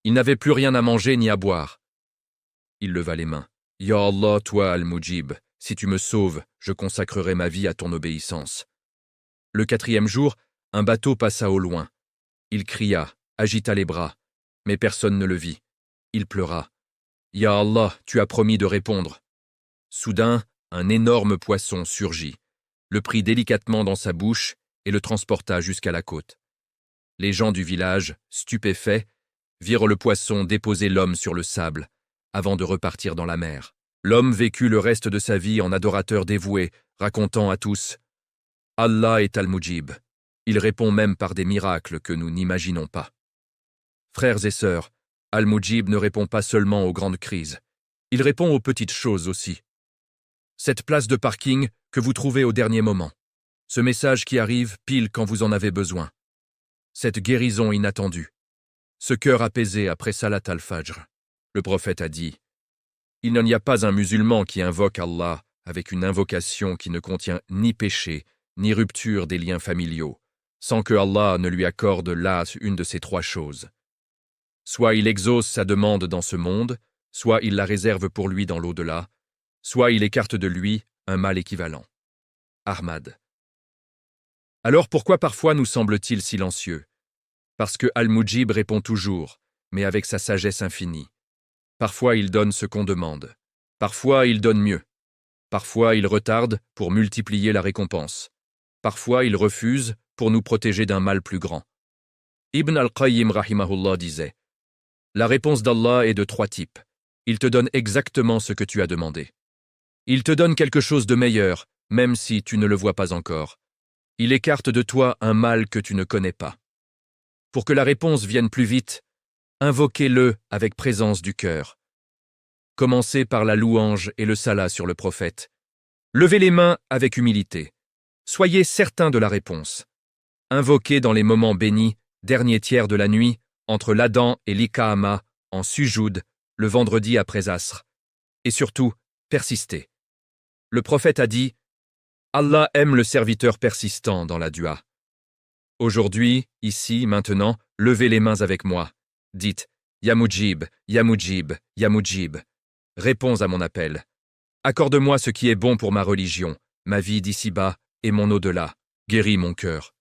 Il n'avait plus rien à manger ni à boire. Il leva les mains. « Ya Allah, toi Al-Mujib, si tu me sauves, je consacrerai ma vie à ton obéissance. » Le 4e jour, un bateau passa au loin. Il cria, agita les bras, mais personne ne le vit. Il pleura. « Ya Allah, tu as promis de répondre. » Soudain, un énorme poisson surgit, le prit délicatement dans sa bouche et le transporta jusqu'à la côte. Les gens du village, stupéfaits, virent le poisson déposer l'homme sur le sable, avant de repartir dans la mer. L'homme vécut le reste de sa vie en adorateur dévoué, racontant à tous « Allah est Al-Mujib ». Il répond même par des miracles que nous n'imaginons pas. Frères et sœurs, Al-Mujib ne répond pas seulement aux grandes crises. Il répond aux petites choses aussi. Cette place de parking que vous trouvez au dernier moment. Ce message qui arrive pile quand vous en avez besoin. Cette guérison inattendue. Ce cœur apaisé après Salat al-Fajr. Le prophète a dit « Il n'y a pas un musulman qui invoque Allah avec une invocation qui ne contient ni péché, ni rupture des liens familiaux, sans que Allah ne lui accorde là une de ces trois choses. Soit il exauce sa demande dans ce monde, soit il la réserve pour lui dans l'au-delà, soit il écarte de lui un mal équivalent. Ahmad. Alors pourquoi parfois nous semble-t-il silencieux? Parce que Al-Mujib répond toujours, mais avec sa sagesse infinie. Parfois il donne ce qu'on demande. Parfois il donne mieux. Parfois il retarde pour multiplier la récompense. Parfois il refuse pour nous protéger d'un mal plus grand. Ibn al-Qayyim rahimahullah disait: la réponse d'Allah est de trois types. Il te donne exactement ce que tu as demandé. Il te donne quelque chose de meilleur, même si tu ne le vois pas encore. Il écarte de toi un mal que tu ne connais pas. Pour que la réponse vienne plus vite, invoquez-le avec présence du cœur. Commencez par la louange et le salat sur le prophète. Levez les mains avec humilité. Soyez certain de la réponse. Invoquez dans les moments bénis, dernier tiers de la nuit, entre l'Adhan et l'Iqaama, en sujoud, le vendredi après Asr. Et surtout, persistez. Le prophète a dit: Allah aime le serviteur persistant dans la dua. Aujourd'hui, ici, maintenant, levez les mains avec moi. Dites: Ya Mujib, Ya Mujib, Ya Mujib. Réponds à mon appel. Accorde-moi ce qui est bon pour ma religion, ma vie d'ici-bas et mon au-delà. Guéris mon cœur.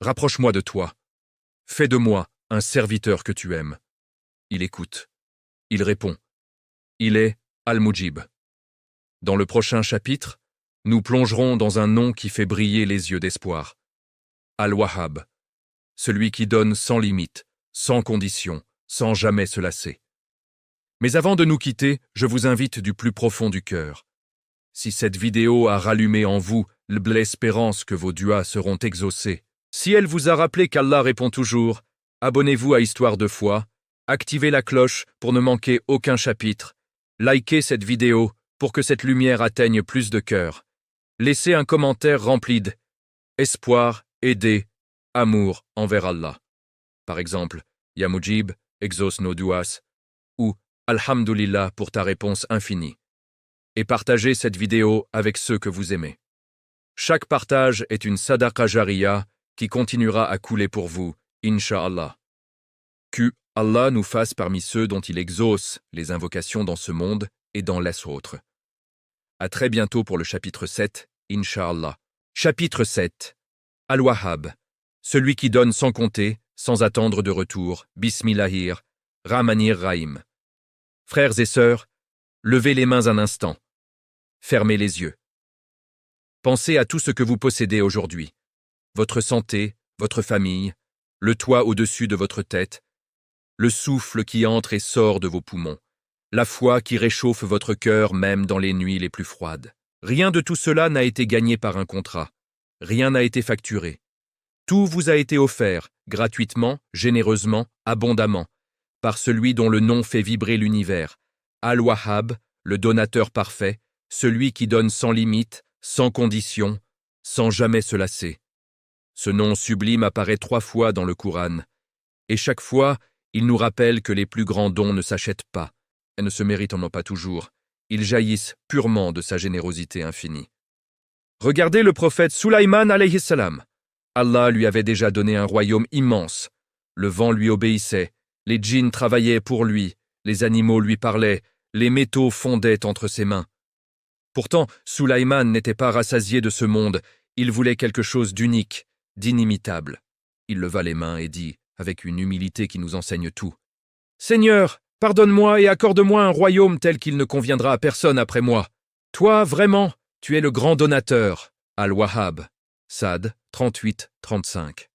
Rapproche-moi de toi. Fais de moi un serviteur que tu aimes. Il écoute. Il répond. Il est Al-Mujib. Dans le prochain chapitre, nous plongerons dans un nom qui fait briller les yeux d'espoir. Al-Wahhab, celui qui donne sans limite, sans condition, sans jamais se lasser. Mais avant de nous quitter, je vous invite du plus profond du cœur. Si cette vidéo a rallumé en vous l'espérance que vos duas seront exaucées, si elle vous a rappelé qu'Allah répond toujours, abonnez-vous à Histoire de foi, activez la cloche pour ne manquer aucun chapitre, likez cette vidéo pour que cette lumière atteigne plus de cœurs. Laissez un commentaire rempli d'espoir, aider, amour envers Allah. Par exemple, Ya Mujib, exauce nos duas, ou Alhamdulillah pour ta réponse infinie. Et partagez cette vidéo avec ceux que vous aimez. Chaque partage est une sadaqa jariya qui continuera à couler pour vous, Inch'Allah. Que Allah nous fasse parmi ceux dont il exauce les invocations dans ce monde et dans les autres. À très bientôt pour le chapitre 7, Inch'Allah. Chapitre 7. Al-Wahhab, celui qui donne sans compter, sans attendre de retour, Bismillahir, Rahmanir Rahim. Frères et sœurs, levez les mains un instant. Fermez les yeux. Pensez à tout ce que vous possédez aujourd'hui. Votre santé, votre famille, le toit au-dessus de votre tête, le souffle qui entre et sort de vos poumons, la foi qui réchauffe votre cœur même dans les nuits les plus froides. Rien de tout cela n'a été gagné par un contrat. Rien n'a été facturé. Tout vous a été offert, gratuitement, généreusement, abondamment, par celui dont le nom fait vibrer l'univers, Al-Wahhab, le donateur parfait, celui qui donne sans limite, sans condition, sans jamais se lasser. Ce nom sublime apparaît 3 fois dans le Coran, et chaque fois, il nous rappelle que les plus grands dons ne s'achètent pas, et ne se méritent pas toujours, ils jaillissent purement de sa générosité infinie. Regardez le prophète Sulaiman alayhi salam. Allah lui avait déjà donné un royaume immense. Le vent lui obéissait, les djinns travaillaient pour lui, les animaux lui parlaient, les métaux fondaient entre ses mains. Pourtant, Sulaiman n'était pas rassasié de ce monde, il voulait quelque chose d'unique, d'inimitable. Il leva les mains et dit, avec une humilité qui nous enseigne tout: « Seigneur, pardonne-moi et accorde-moi un royaume tel qu'il ne conviendra à personne après moi. Toi, vraiment, tu es le grand donateur. » Al-Wahhab, Sad 38-35.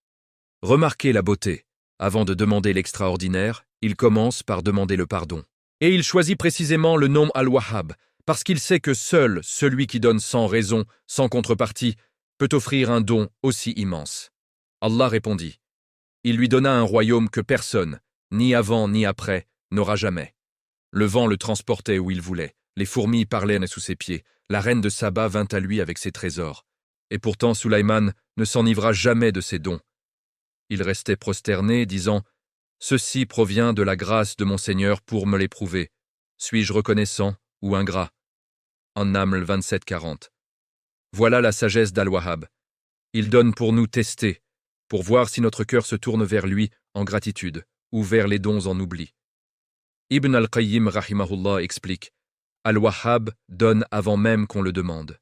Remarquez la beauté. Avant de demander l'extraordinaire, il commence par demander le pardon. Et il choisit précisément le nom Al-Wahhab, parce qu'il sait que seul celui qui donne sans raison, sans contrepartie, peut offrir un don aussi immense. Allah répondit. Il lui donna un royaume que personne, ni avant ni après, n'aura jamais. Le vent le transportait où il voulait, les fourmis parlaient sous ses pieds, la reine de Saba vint à lui avec ses trésors. Et pourtant Sulaiman ne s'enivra jamais de ses dons. Il restait prosterné, disant « Ceci provient de la grâce de mon Seigneur pour me l'éprouver. Suis-je reconnaissant ou ingrat ?» En Naml 27-40. Voilà la sagesse d'Al-Wahhab. Il donne pour nous tester, pour voir si notre cœur se tourne vers lui en gratitude ou vers les dons en oubli. Ibn al-Qayyim rahimahullah explique « Al-Wahhab donne avant même qu'on le demande.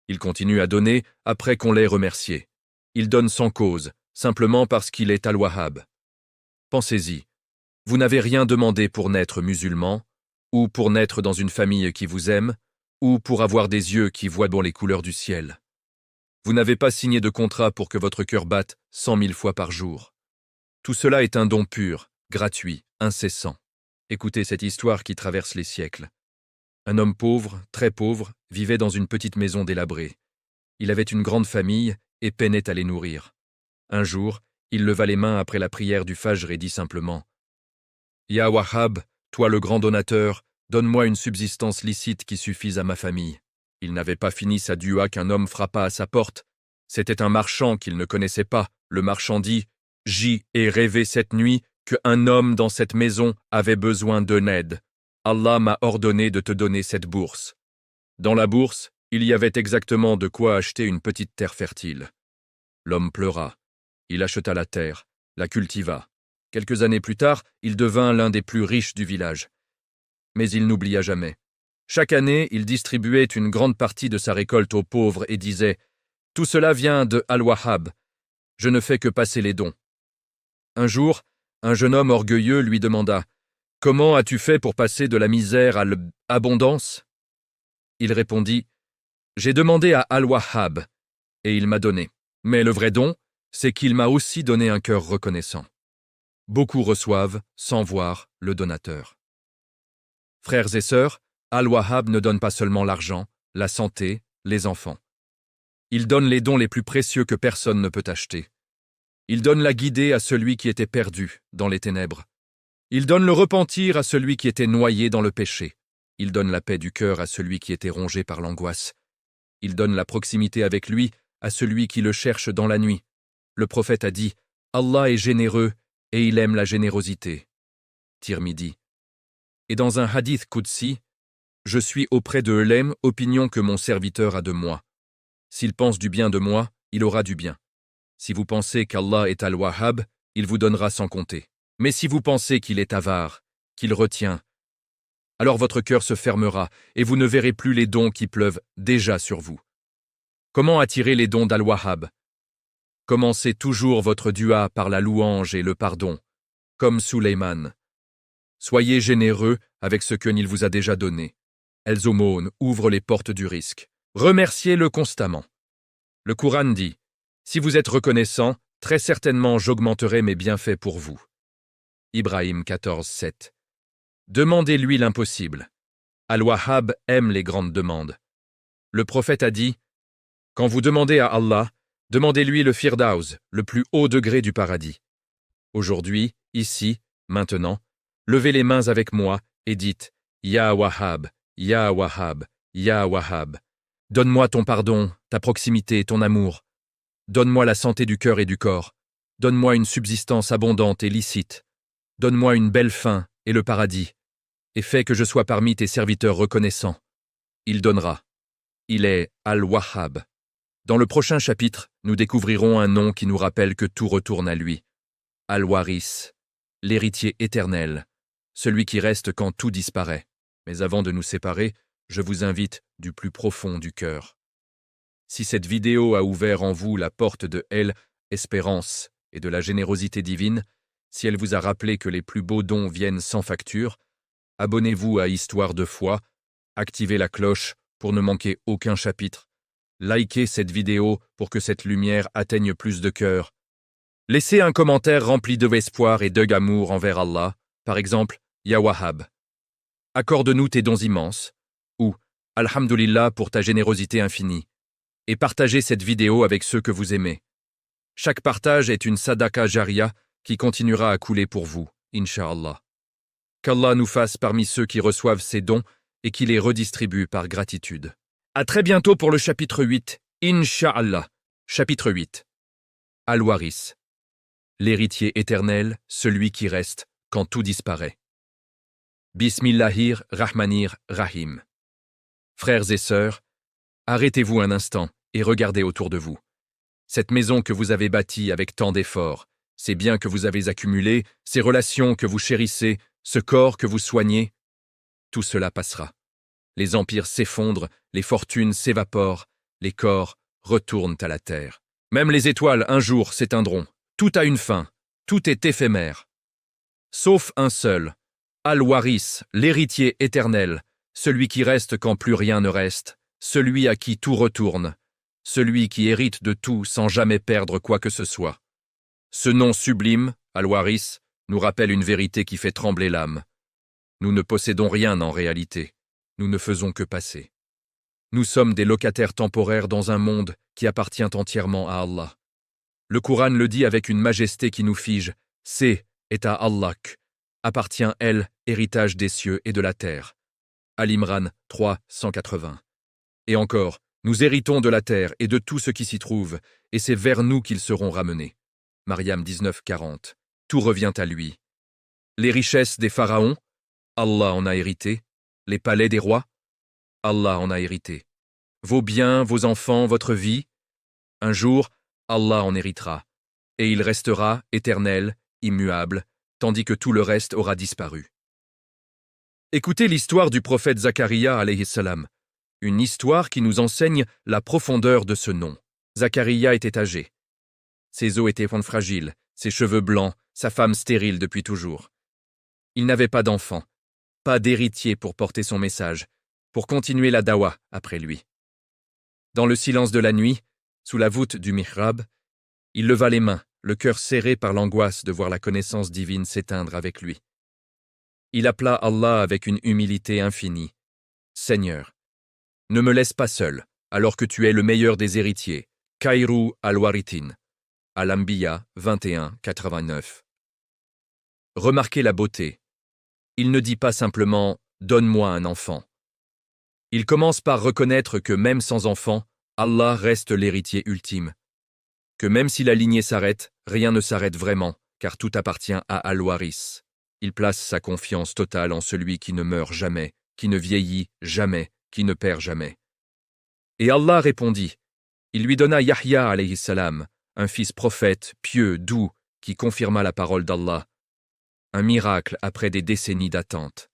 Il continue à donner après qu'on l'ait remercié. Il donne sans cause, simplement parce qu'il est Al-Wahhab. Pensez-y, vous n'avez rien demandé pour naître musulman, ou pour naître dans une famille qui vous aime, ou pour avoir des yeux qui voient dans les couleurs du ciel. Vous n'avez pas signé de contrat pour que votre cœur batte 100 000 fois par jour. Tout cela est un don pur, gratuit, incessant. Écoutez cette histoire qui traverse les siècles. Un homme pauvre, très pauvre, vivait dans une petite maison délabrée. Il avait une grande famille et peinait à les nourrir. Un jour, il leva les mains après la prière du Fajr et dit simplement « Ya Wahhab, toi le grand donateur, donne-moi une subsistance licite qui suffise à ma famille. » Il n'avait pas fini sa dua qu'un homme frappa à sa porte. C'était un marchand qu'il ne connaissait pas. Le marchand dit « J'y ai rêvé cette nuit qu'un homme dans cette maison avait besoin d'une aide. Allah m'a ordonné de te donner cette bourse. » Dans la bourse, il y avait exactement de quoi acheter une petite terre fertile. L'homme pleura. Il acheta la terre, la cultiva. Quelques années plus tard, il devint l'un des plus riches du village. Mais il n'oublia jamais. Chaque année, il distribuait une grande partie de sa récolte aux pauvres et disait « Tout cela vient de Al-Wahhab. Je ne fais que passer les dons. » Un jour, un jeune homme orgueilleux lui demanda « Comment as-tu fait pour passer de la misère à l'abondance » Il répondit « J'ai demandé à Al-Wahhab et il m'a donné. Mais le vrai don, c'est qu'il m'a aussi donné un cœur reconnaissant. » Beaucoup reçoivent sans voir le donateur. Frères et sœurs, Al-Wahhab ne donne pas seulement l'argent, la santé, les enfants. Il donne les dons les plus précieux que personne ne peut acheter. Il donne la guidée à celui qui était perdu dans les ténèbres. Il donne le repentir à celui qui était noyé dans le péché. Il donne la paix du cœur à celui qui était rongé par l'angoisse. Il donne la proximité avec lui à celui qui le cherche dans la nuit. Le prophète a dit « Allah est généreux et il aime la générosité. » Tirmidhi. Et dans un hadith Qudsi, « Je suis auprès de l'âme opinion que mon serviteur a de moi. S'il pense du bien de moi, il aura du bien. Si vous pensez qu'Allah est Al-Wahhab, il vous donnera sans compter. Mais si vous pensez qu'il est avare, qu'il retient, alors votre cœur se fermera et vous ne verrez plus les dons qui pleuvent déjà sur vous. » Comment attirer les dons d'Al-Wahhab? Commencez toujours votre dua par la louange et le pardon, comme Suleyman. Soyez généreux avec ce qu'il vous a déjà donné. Les aumônes ouvrent les portes du risque. Remerciez-le constamment. Le Coran dit « Si vous êtes reconnaissant, très certainement j'augmenterai mes bienfaits pour vous. » Ibrahim 14, 7. Demandez-lui l'impossible. Al-Wahhab aime les grandes demandes. Le prophète a dit « Quand vous demandez à Allah, demandez-lui le Firdaus, le plus haut degré du paradis. » Aujourd'hui, ici, maintenant, levez les mains avec moi et dites « Ya Wahhab, Ya Wahhab, Ya Wahhab. Donne-moi ton pardon, ta proximité, ton amour. Donne-moi la santé du cœur et du corps. Donne-moi une subsistance abondante et licite. Donne-moi une belle fin et le paradis. Et fais que je sois parmi tes serviteurs reconnaissants. » Il donnera. Il est Al-Wahhab. Dans le prochain chapitre, nous découvrirons un nom qui nous rappelle que tout retourne à lui. Al-Waris, l'héritier éternel, celui qui reste quand tout disparaît. Mais avant de nous séparer, je vous invite du plus profond du cœur. Si cette vidéo a ouvert en vous la porte de l'espérance et de la générosité divine, si elle vous a rappelé que les plus beaux dons viennent sans facture, abonnez-vous à Histoire de foi, activez la cloche pour ne manquer aucun chapitre, likez cette vidéo pour que cette lumière atteigne plus de cœurs. Laissez un commentaire rempli d'espoir et d'amour envers Allah, par exemple, Ya Wahhab. Accorde-nous tes dons immenses, ou Alhamdulillah pour ta générosité infinie, et partagez cette vidéo avec ceux que vous aimez. Chaque partage est une sadaqa jariya qui continuera à couler pour vous, Inch'Allah. Qu'Allah nous fasse parmi ceux qui reçoivent ces dons et qui les redistribuent par gratitude. À très bientôt pour le chapitre 8, Inch'Allah. Chapitre 8. Al-Waris. L'héritier éternel, celui qui reste quand tout disparaît. Bismillahir Rahmanir Rahim. Frères et sœurs, arrêtez-vous un instant et regardez autour de vous. Cette maison que vous avez bâtie avec tant d'efforts, ces biens que vous avez accumulés, ces relations que vous chérissez, ce corps que vous soignez, tout cela passera. Les empires s'effondrent, les fortunes s'évaporent, les corps retournent à la terre. Même les étoiles un jour s'éteindront. Tout a une fin, tout est éphémère. Sauf un seul, Al-Waris, l'héritier éternel, celui qui reste quand plus rien ne reste, celui à qui tout retourne, celui qui hérite de tout sans jamais perdre quoi que ce soit. Ce nom sublime, Al-Waris, nous rappelle une vérité qui fait trembler l'âme. Nous ne possédons rien en réalité, nous ne faisons que passer. Nous sommes des locataires temporaires dans un monde qui appartient entièrement à Allah. Le Coran le dit avec une majesté qui nous fige, c'est à Allah appartient elle, héritage des cieux et de la terre. Al-Imran 3, 180. Et encore, nous héritons de la terre et de tout ce qui s'y trouve, et c'est vers nous qu'ils seront ramenés. Maryam 19, 40. Tout revient à lui. Les richesses des pharaons, Allah en a hérité. Les palais des rois, Allah en a hérité. Vos biens, vos enfants, votre vie, un jour, Allah en héritera, et il restera éternel, immuable, tandis que tout le reste aura disparu. Écoutez l'histoire du prophète Zacharia alayhi salam, une histoire qui nous enseigne la profondeur de ce nom. Zacharia était âgé. Ses os étaient fragiles, ses cheveux blancs, sa femme stérile depuis toujours. Il n'avait pas d'enfant, pas d'héritier pour porter son message, pour continuer la dawa après lui. Dans le silence de la nuit, sous la voûte du mihrab, il leva les mains, le cœur serré par l'angoisse de voir la connaissance divine s'éteindre avec lui. Il appela Allah avec une humilité infinie. « Seigneur, ne me laisse pas seul, alors que tu es le meilleur des héritiers. » Kairu al-Warithin, Al-Anbiya 21, 89. Remarquez la beauté. Il ne dit pas simplement « Donne-moi un enfant ». Il commence par reconnaître que même sans enfant, Allah reste l'héritier ultime. Que même si la lignée s'arrête, rien ne s'arrête vraiment, car tout appartient à Al-Waris. Il place sa confiance totale en celui qui ne meurt jamais, qui ne vieillit jamais, qui ne perd jamais. Et Allah répondit. Il lui donna Yahya alayhi salam, un fils prophète, pieux, doux, qui confirma la parole d'Allah. Un miracle après des décennies d'attente.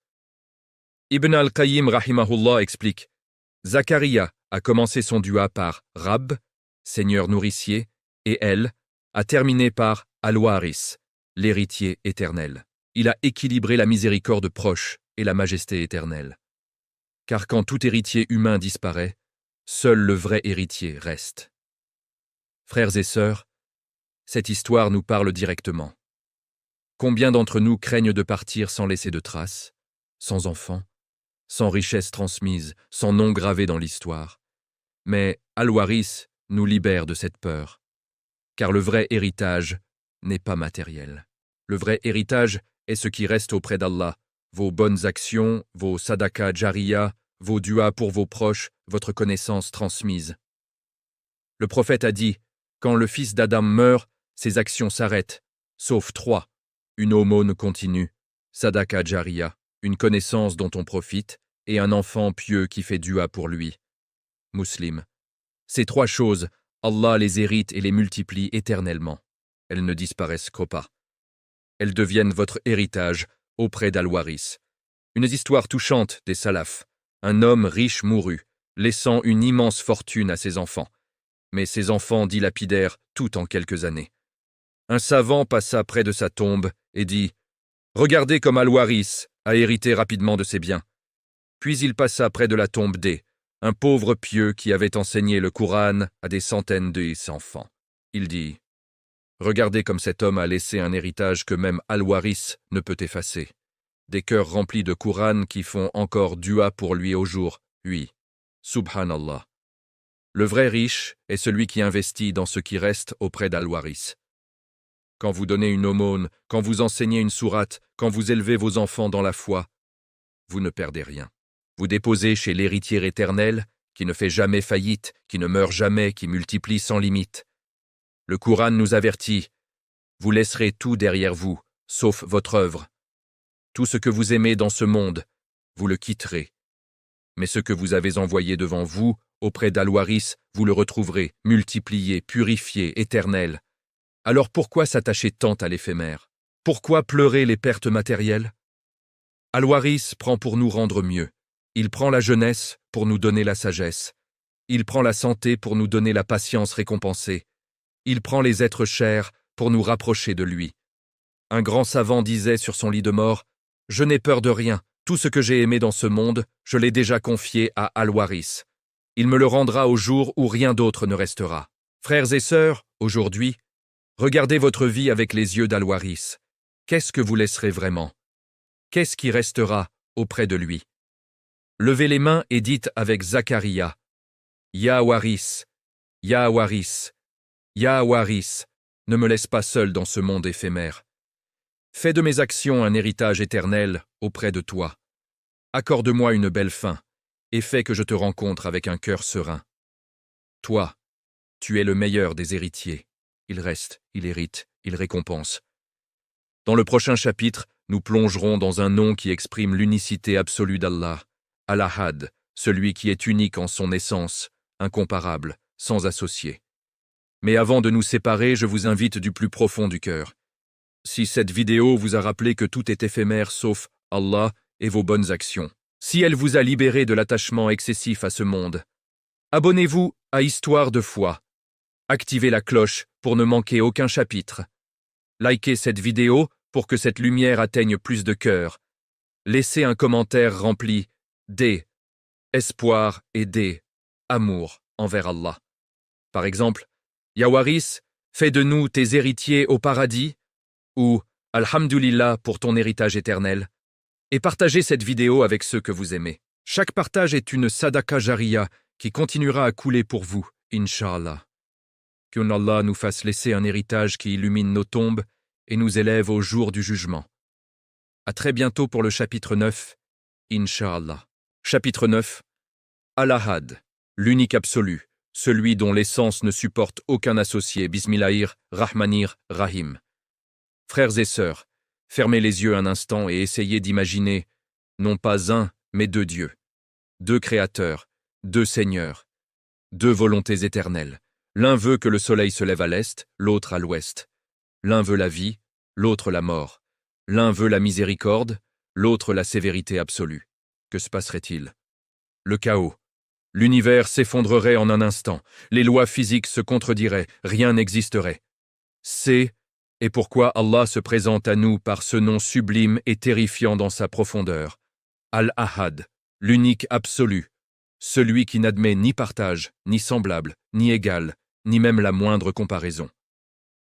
Ibn al-Qayyim rahimahullah explique. Zacharia a commencé son dua par Rab, Seigneur nourricier, et elle a terminé par Al-Waris, l'héritier éternel. Il a équilibré la miséricorde proche et la majesté éternelle. Car quand tout héritier humain disparaît, seul le vrai héritier reste. Frères et sœurs, cette histoire nous parle directement. Combien d'entre nous craignent de partir sans laisser de traces, sans enfants, sans richesse transmise, sans nom gravé dans l'histoire. Mais Al-Waris nous libère de cette peur. Car le vrai héritage n'est pas matériel. Le vrai héritage est ce qui reste auprès d'Allah, vos bonnes actions, vos sadaka jariya, vos duas pour vos proches, votre connaissance transmise. Le prophète a dit, quand le fils d'Adam meurt, ses actions s'arrêtent, sauf 3. Une aumône continue, sadaka jariya, une connaissance dont on profite, et un enfant pieux qui fait dua pour lui. Muslim. Ces 3 choses, Allah les hérite et les multiplie éternellement. Elles ne disparaissent qu'au pas. Elles deviennent votre héritage auprès d'Al-Waris. Une histoire touchante des salafs. Un homme riche mourut, laissant une immense fortune à ses enfants. Mais ses enfants dilapidèrent tout en quelques années. Un savant passa près de sa tombe et dit « Regardez comme Al-Waris a hérité rapidement de ses biens. » Puis il passa près de la tombe un pauvre pieux qui avait enseigné le Coran à des centaines de ses enfants. Il dit « Regardez comme cet homme a laissé un héritage que même Al-Waris ne peut effacer. Des cœurs remplis de Coran qui font encore dua pour lui au jour. Oui, subhanallah. Le vrai riche est celui qui investit dans ce qui reste auprès d'Al-Waris. Quand vous donnez une aumône, quand vous enseignez une sourate, quand vous élevez vos enfants dans la foi, vous ne perdez rien. Vous déposez chez l'héritier éternel, qui ne fait jamais faillite, qui ne meurt jamais, qui multiplie sans limite. Le Coran nous avertit, vous laisserez tout derrière vous, sauf votre œuvre. Tout ce que vous aimez dans ce monde, vous le quitterez. mais ce que vous avez envoyé devant vous, auprès d'Al-Waris, vous le retrouverez, multiplié, purifié, éternel. Alors pourquoi s'attacher tant à l'éphémère? Pourquoi pleurer les pertes matérielles? Al-Waris prend pour nous rendre mieux. Il prend la jeunesse pour nous donner la sagesse. Il prend la santé pour nous donner la patience récompensée. Il prend les êtres chers pour nous rapprocher de lui. Un grand savant disait sur son lit de mort, « Je n'ai peur de rien, tout ce que j'ai aimé dans ce monde, je l'ai déjà confié à Al-Waris. Il me le rendra au jour où rien d'autre ne restera. » Frères et sœurs, aujourd'hui, regardez votre vie avec les yeux d'Al-Waris. Qu'est-ce que vous laisserez vraiment? Qu'est-ce qui restera auprès de lui? Levez les mains et dites avec Zacharia, « Ya Waris, Ya Waris, Ya Waris, ne me laisse pas seul dans ce monde éphémère. Fais de mes actions un héritage éternel auprès de toi. Accorde-moi une belle fin, et fais que je te rencontre avec un cœur serein. Toi, tu es le meilleur des héritiers. Il reste, il hérite, il récompense. » Dans le prochain chapitre, nous plongerons dans un nom qui exprime l'unicité absolue d'Allah, Al-Ahad, celui qui est unique en son essence, incomparable, sans associé. Mais avant de nous séparer, je vous invite du plus profond du cœur. Si cette vidéo vous a rappelé que tout est éphémère sauf Allah et vos bonnes actions, si elle vous a libéré de l'attachement excessif à ce monde, abonnez-vous à Histoire de foi. Activez la cloche pour ne manquer aucun chapitre. Likez cette vidéo pour que cette lumière atteigne plus de cœurs. Laissez un commentaire rempli d'espoir et d'amour envers Allah. Par exemple, Ya Waris, fais de nous tes héritiers au paradis, ou Alhamdulillah pour ton héritage éternel, et partagez cette vidéo avec ceux que vous aimez. Chaque partage est une sadaqa jariya qui continuera à couler pour vous, Inch'Allah. Qu'Allah nous fasse laisser un héritage qui illumine nos tombes et nous élève au jour du jugement. À très bientôt pour le chapitre 9, Inch'Allah. Chapitre 9. Al-Ahad, l'unique absolu, celui dont l'essence ne supporte aucun associé, Bismillahir, Rahmanir, Rahim. Frères et sœurs, fermez les yeux un instant et essayez d'imaginer, non pas un, mais deux dieux. Deux créateurs, deux seigneurs, deux volontés éternelles. L'un veut que le soleil se lève à l'est, l'autre à l'ouest. L'un veut la vie, l'autre la mort. L'un veut la miséricorde, l'autre la sévérité absolue. Que se passerait-il? Le chaos. L'univers s'effondrerait en un instant, les lois physiques se contrediraient, rien n'existerait. C'est pourquoi Allah se présente à nous par ce nom sublime et terrifiant dans sa profondeur. Al-Ahad, l'unique absolu, celui qui n'admet ni partage, ni semblable, ni égal, ni même la moindre comparaison.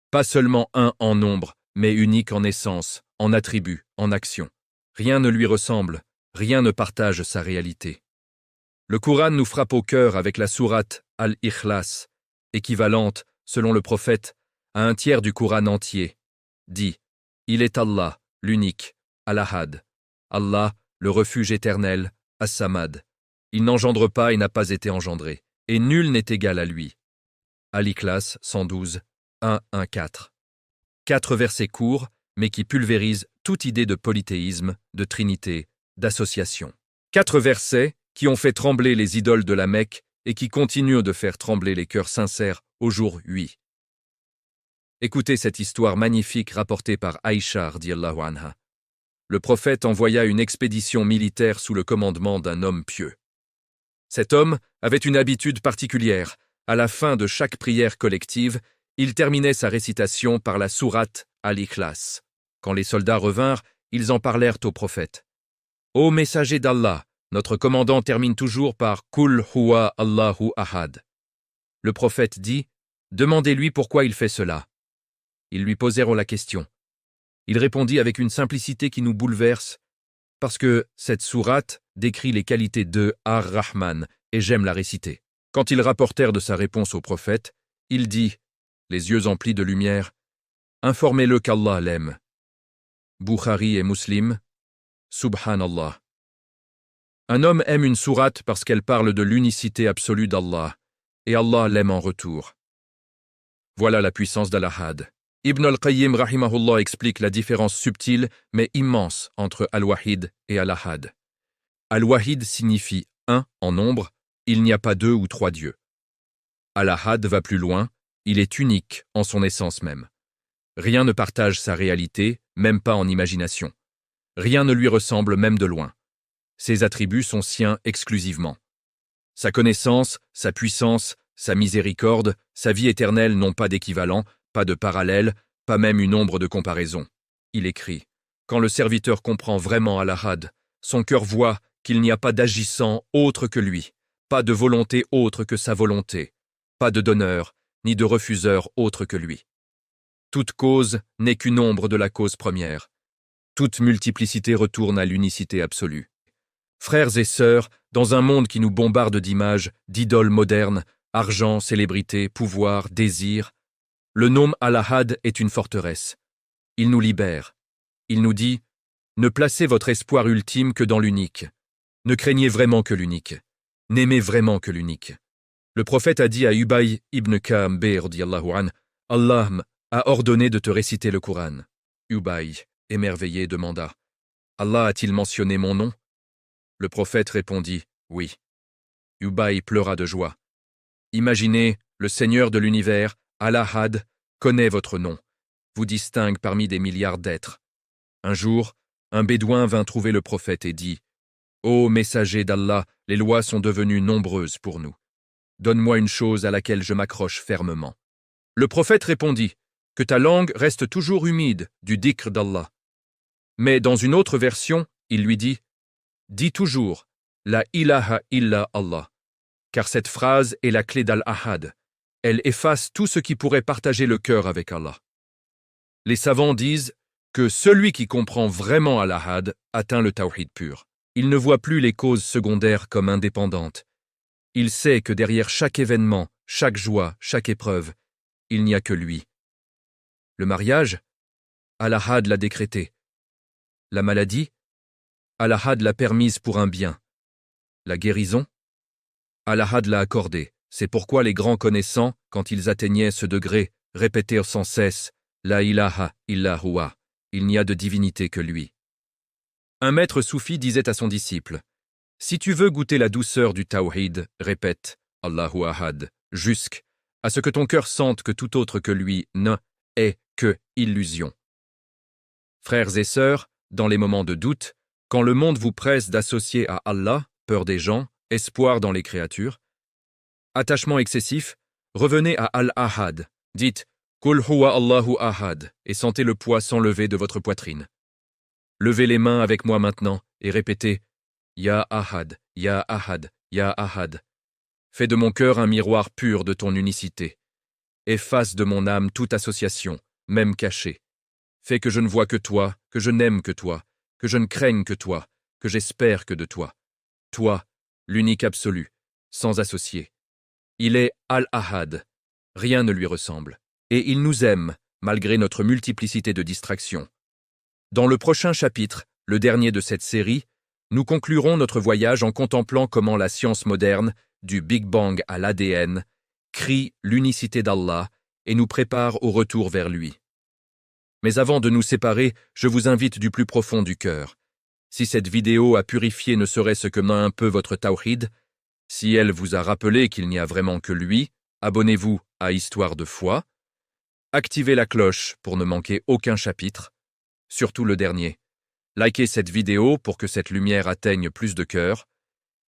Pas seulement un en nombre, mais unique en essence, en attribut, en action. Rien ne lui ressemble, rien ne partage sa réalité. Le Coran nous frappe au cœur avec la sourate Al-Ikhlas, équivalente, selon le prophète, à un tiers du Coran entier. Dit, il est Allah, l'unique, Al-Ahad. Allah, le refuge éternel, As-Samad. Il n'engendre pas et n'a pas été engendré, et nul n'est égal à lui. Al-Ikhlas 112, 1-1-4. 4 versets courts, mais qui pulvérisent toute idée de polythéisme, de trinité, d'association. 4 versets qui ont fait trembler les idoles de la Mecque et qui continuent de faire trembler les cœurs sincères au jour 8. Écoutez cette histoire magnifique rapportée par Aïcha radhiyallahu anha. Le prophète envoya une expédition militaire sous le commandement d'un homme pieux. Cet homme avait une habitude particulière. À la fin de chaque prière collective, il terminait sa récitation par la sourate Al-Ikhlas. Quand les soldats revinrent, ils en parlèrent au prophète. « Ô messager d'Allah, notre commandant termine toujours par « Kul huwa Allahu ahad ». Le prophète dit « Demandez-lui pourquoi il fait cela ». Ils lui posèrent la question. Il répondit avec une simplicité qui nous bouleverse, parce que cette sourate décrit les qualités de Ar-Rahman, et j'aime la réciter. Quand ils rapportèrent de sa réponse au prophète, il dit, les yeux emplis de lumière, « Informez-le qu'Allah l'aime. » Bukhari et Muslim, Subhanallah. Un homme aime une sourate parce qu'elle parle de l'unicité absolue d'Allah, et Allah l'aime en retour. Voilà la puissance d'Al-Ahad. Ibn al-Qayyim rahimahullah explique la différence subtile mais immense entre Al-Wahid et Al-Ahad. Al-Wahid signifie Un, en nombre, il n'y a pas deux ou trois dieux. Al-Ahad va plus loin, il est unique en son essence même. Rien ne partage sa réalité, même pas en imagination. Rien ne lui ressemble même de loin. Ses attributs sont siens exclusivement. Sa connaissance, sa puissance, sa miséricorde, sa vie éternelle n'ont pas d'équivalent, pas de parallèle, pas même une ombre de comparaison. Il écrit « Quand le serviteur comprend vraiment Al-Ahad, son cœur voit qu'il n'y a pas d'agissant autre que lui, pas de volonté autre que sa volonté, pas de donneur, ni de refuseur autre que lui. Toute cause n'est qu'une ombre de la cause première. Toute multiplicité retourne à l'unicité absolue. Frères et sœurs, dans un monde qui nous bombarde d'images, d'idoles modernes, argent, célébrité, pouvoir, désir, le nom Al-Ahad est une forteresse. Il nous libère. Il nous dit « Ne placez votre espoir ultime que dans l'unique. Ne craignez vraiment que l'unique. N'aimez vraiment que l'unique. » Le prophète a dit à Ubay ibn Ka'b radiyallahu anhu « Allah a ordonné de te réciter le Coran. » Ubay, émerveillé, demanda « Allah a-t-il mentionné mon nom ?» Le prophète répondit « Oui. » Ubay pleura de joie. Imaginez, le Seigneur de l'univers, Al-Ahad, connaît votre nom, vous distingue parmi des milliards d'êtres. Un jour, un bédouin vint trouver le prophète et dit « Ô messager d'Allah, les lois sont devenues nombreuses pour nous. Donne-moi une chose à laquelle je m'accroche fermement. » Le prophète répondit « Que ta langue reste toujours humide du dhikr d'Allah. » Mais dans une autre version, il lui dit « Dis toujours « La ilaha illa Allah » car cette phrase est la clé d'Al-Ahad. Elle efface tout ce qui pourrait partager le cœur avec Allah. Les savants disent que celui qui comprend vraiment Al-Ahad atteint le tawhid pur. Il ne voit plus les causes secondaires comme indépendantes. Il sait que derrière chaque événement, chaque joie, chaque épreuve, il n'y a que lui. Le mariage, Al-Ahad l'a décrété. La maladie, Al-Ahad l'a permise pour un bien. La guérison, Al-Ahad l'a accordé. C'est pourquoi les grands connaissants, quand ils atteignaient ce degré, répétaient sans cesse « La ilaha illa huwa » il n'y a de divinité que lui. Un maître soufi disait à son disciple « Si tu veux goûter la douceur du tawhid, répète « Allahu Ahad » jusqu'à ce que ton cœur sente que tout autre que lui ne est que illusion. Frères et sœurs, dans les moments de doute, quand le monde vous presse d'associer à Allah, peur des gens, espoir dans les créatures, attachement excessif, revenez à Al-Ahad, dites « Qul huwa Allahu Ahad » et sentez le poids s'enlever de votre poitrine. Levez les mains avec moi maintenant et répétez « Ya Ahad, Ya Ahad, Ya Ahad ». Fais de mon cœur un miroir pur de ton unicité. Efface de mon âme toute association, même cachée. Fais que je ne vois que toi, que je n'aime que toi, que je ne craigne que toi, que j'espère que de toi. Toi, l'unique absolu, sans associé. Il est Al-Ahad, rien ne lui ressemble, et il nous aime, malgré notre multiplicité de distractions. Dans le prochain chapitre, le dernier de cette série, nous conclurons notre voyage en contemplant comment la science moderne, du Big Bang à l'ADN, crie l'unicité d'Allah et nous prépare au retour vers lui. Mais avant de nous séparer, je vous invite du plus profond du cœur. Si cette vidéo a purifié ne serait-ce que un peu votre tawhid, si elle vous a rappelé qu'il n'y a vraiment que lui, abonnez-vous à Histoire de foi, activez la cloche pour ne manquer aucun chapitre, surtout le dernier. Likez cette vidéo pour que cette lumière atteigne plus de cœurs,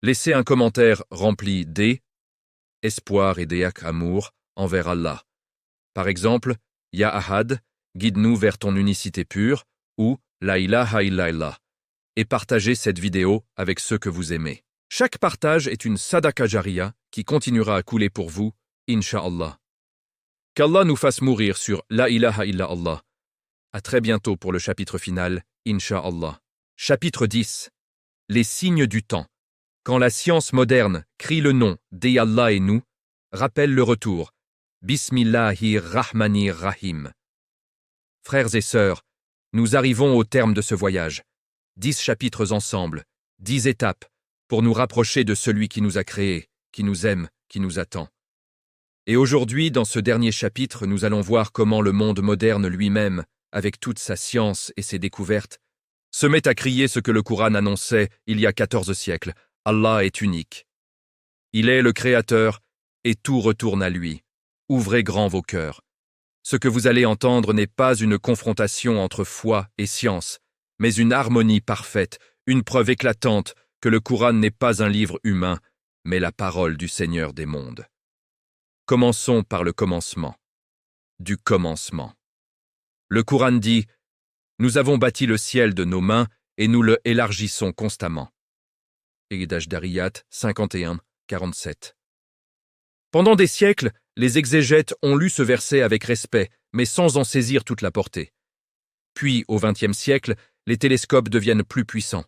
laissez un commentaire rempli d'espoir et amour envers Allah. Par exemple, Ya Ahad, guide-nous vers ton unicité pure, ou La ilaha illallah, et partagez cette vidéo avec ceux que vous aimez. Chaque partage est une sadaqa jariya qui continuera à couler pour vous, Inch'Allah. Qu'Allah nous fasse mourir sur La ilaha illallah. À très bientôt pour le chapitre final, Inch'Allah. Chapitre 10. Les signes du temps. Quand la science moderne crie le nom d'Allah et nous, rappelle le retour. Bismillahir-Rahmanir-Rahim. Frères et sœurs, nous arrivons au terme de ce voyage. 10 chapitres ensemble, 10 étapes, pour nous rapprocher de celui qui nous a créés, qui nous aime, qui nous attend. Et aujourd'hui, dans ce dernier chapitre, nous allons voir comment le monde moderne lui-même, avec toute sa science et ses découvertes, se met à crier ce que le Coran annonçait il y a 14 siècles. Allah est unique. Il est le Créateur, et tout retourne à lui. Ouvrez grand vos cœurs. Ce que vous allez entendre n'est pas une confrontation entre foi et science, mais une harmonie parfaite, une preuve éclatante que le Coran n'est pas un livre humain, mais la parole du Seigneur des mondes. Commençons par le commencement. Du commencement. Le Coran dit « Nous avons bâti le ciel de nos mains et nous le élargissons constamment. » Dariyat 51, 47. Pendant des siècles, les exégètes ont lu ce verset avec respect, mais sans en saisir toute la portée. Puis, au XXe siècle, les télescopes deviennent plus puissants.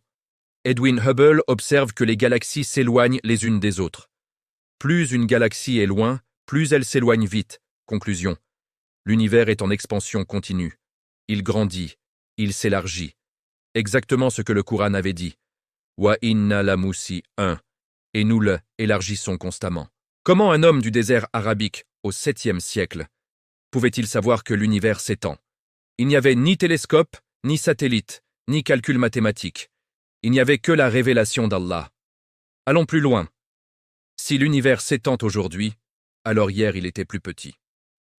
Edwin Hubble observe que les galaxies s'éloignent les unes des autres. Plus une galaxie est loin, plus elle s'éloigne vite. Conclusion. L'univers est en expansion continue. Il grandit, il s'élargit. Exactement ce que le Coran avait dit. Wa inna la musi 1. Et nous le élargissons constamment. Comment un homme du désert arabique, au 7e siècle, pouvait-il savoir que l'univers s'étend? Il n'y avait ni télescope, ni satellite, ni calcul mathématique. Il n'y avait que la révélation d'Allah. Allons plus loin. Si l'univers s'étend aujourd'hui, alors hier il était plus petit.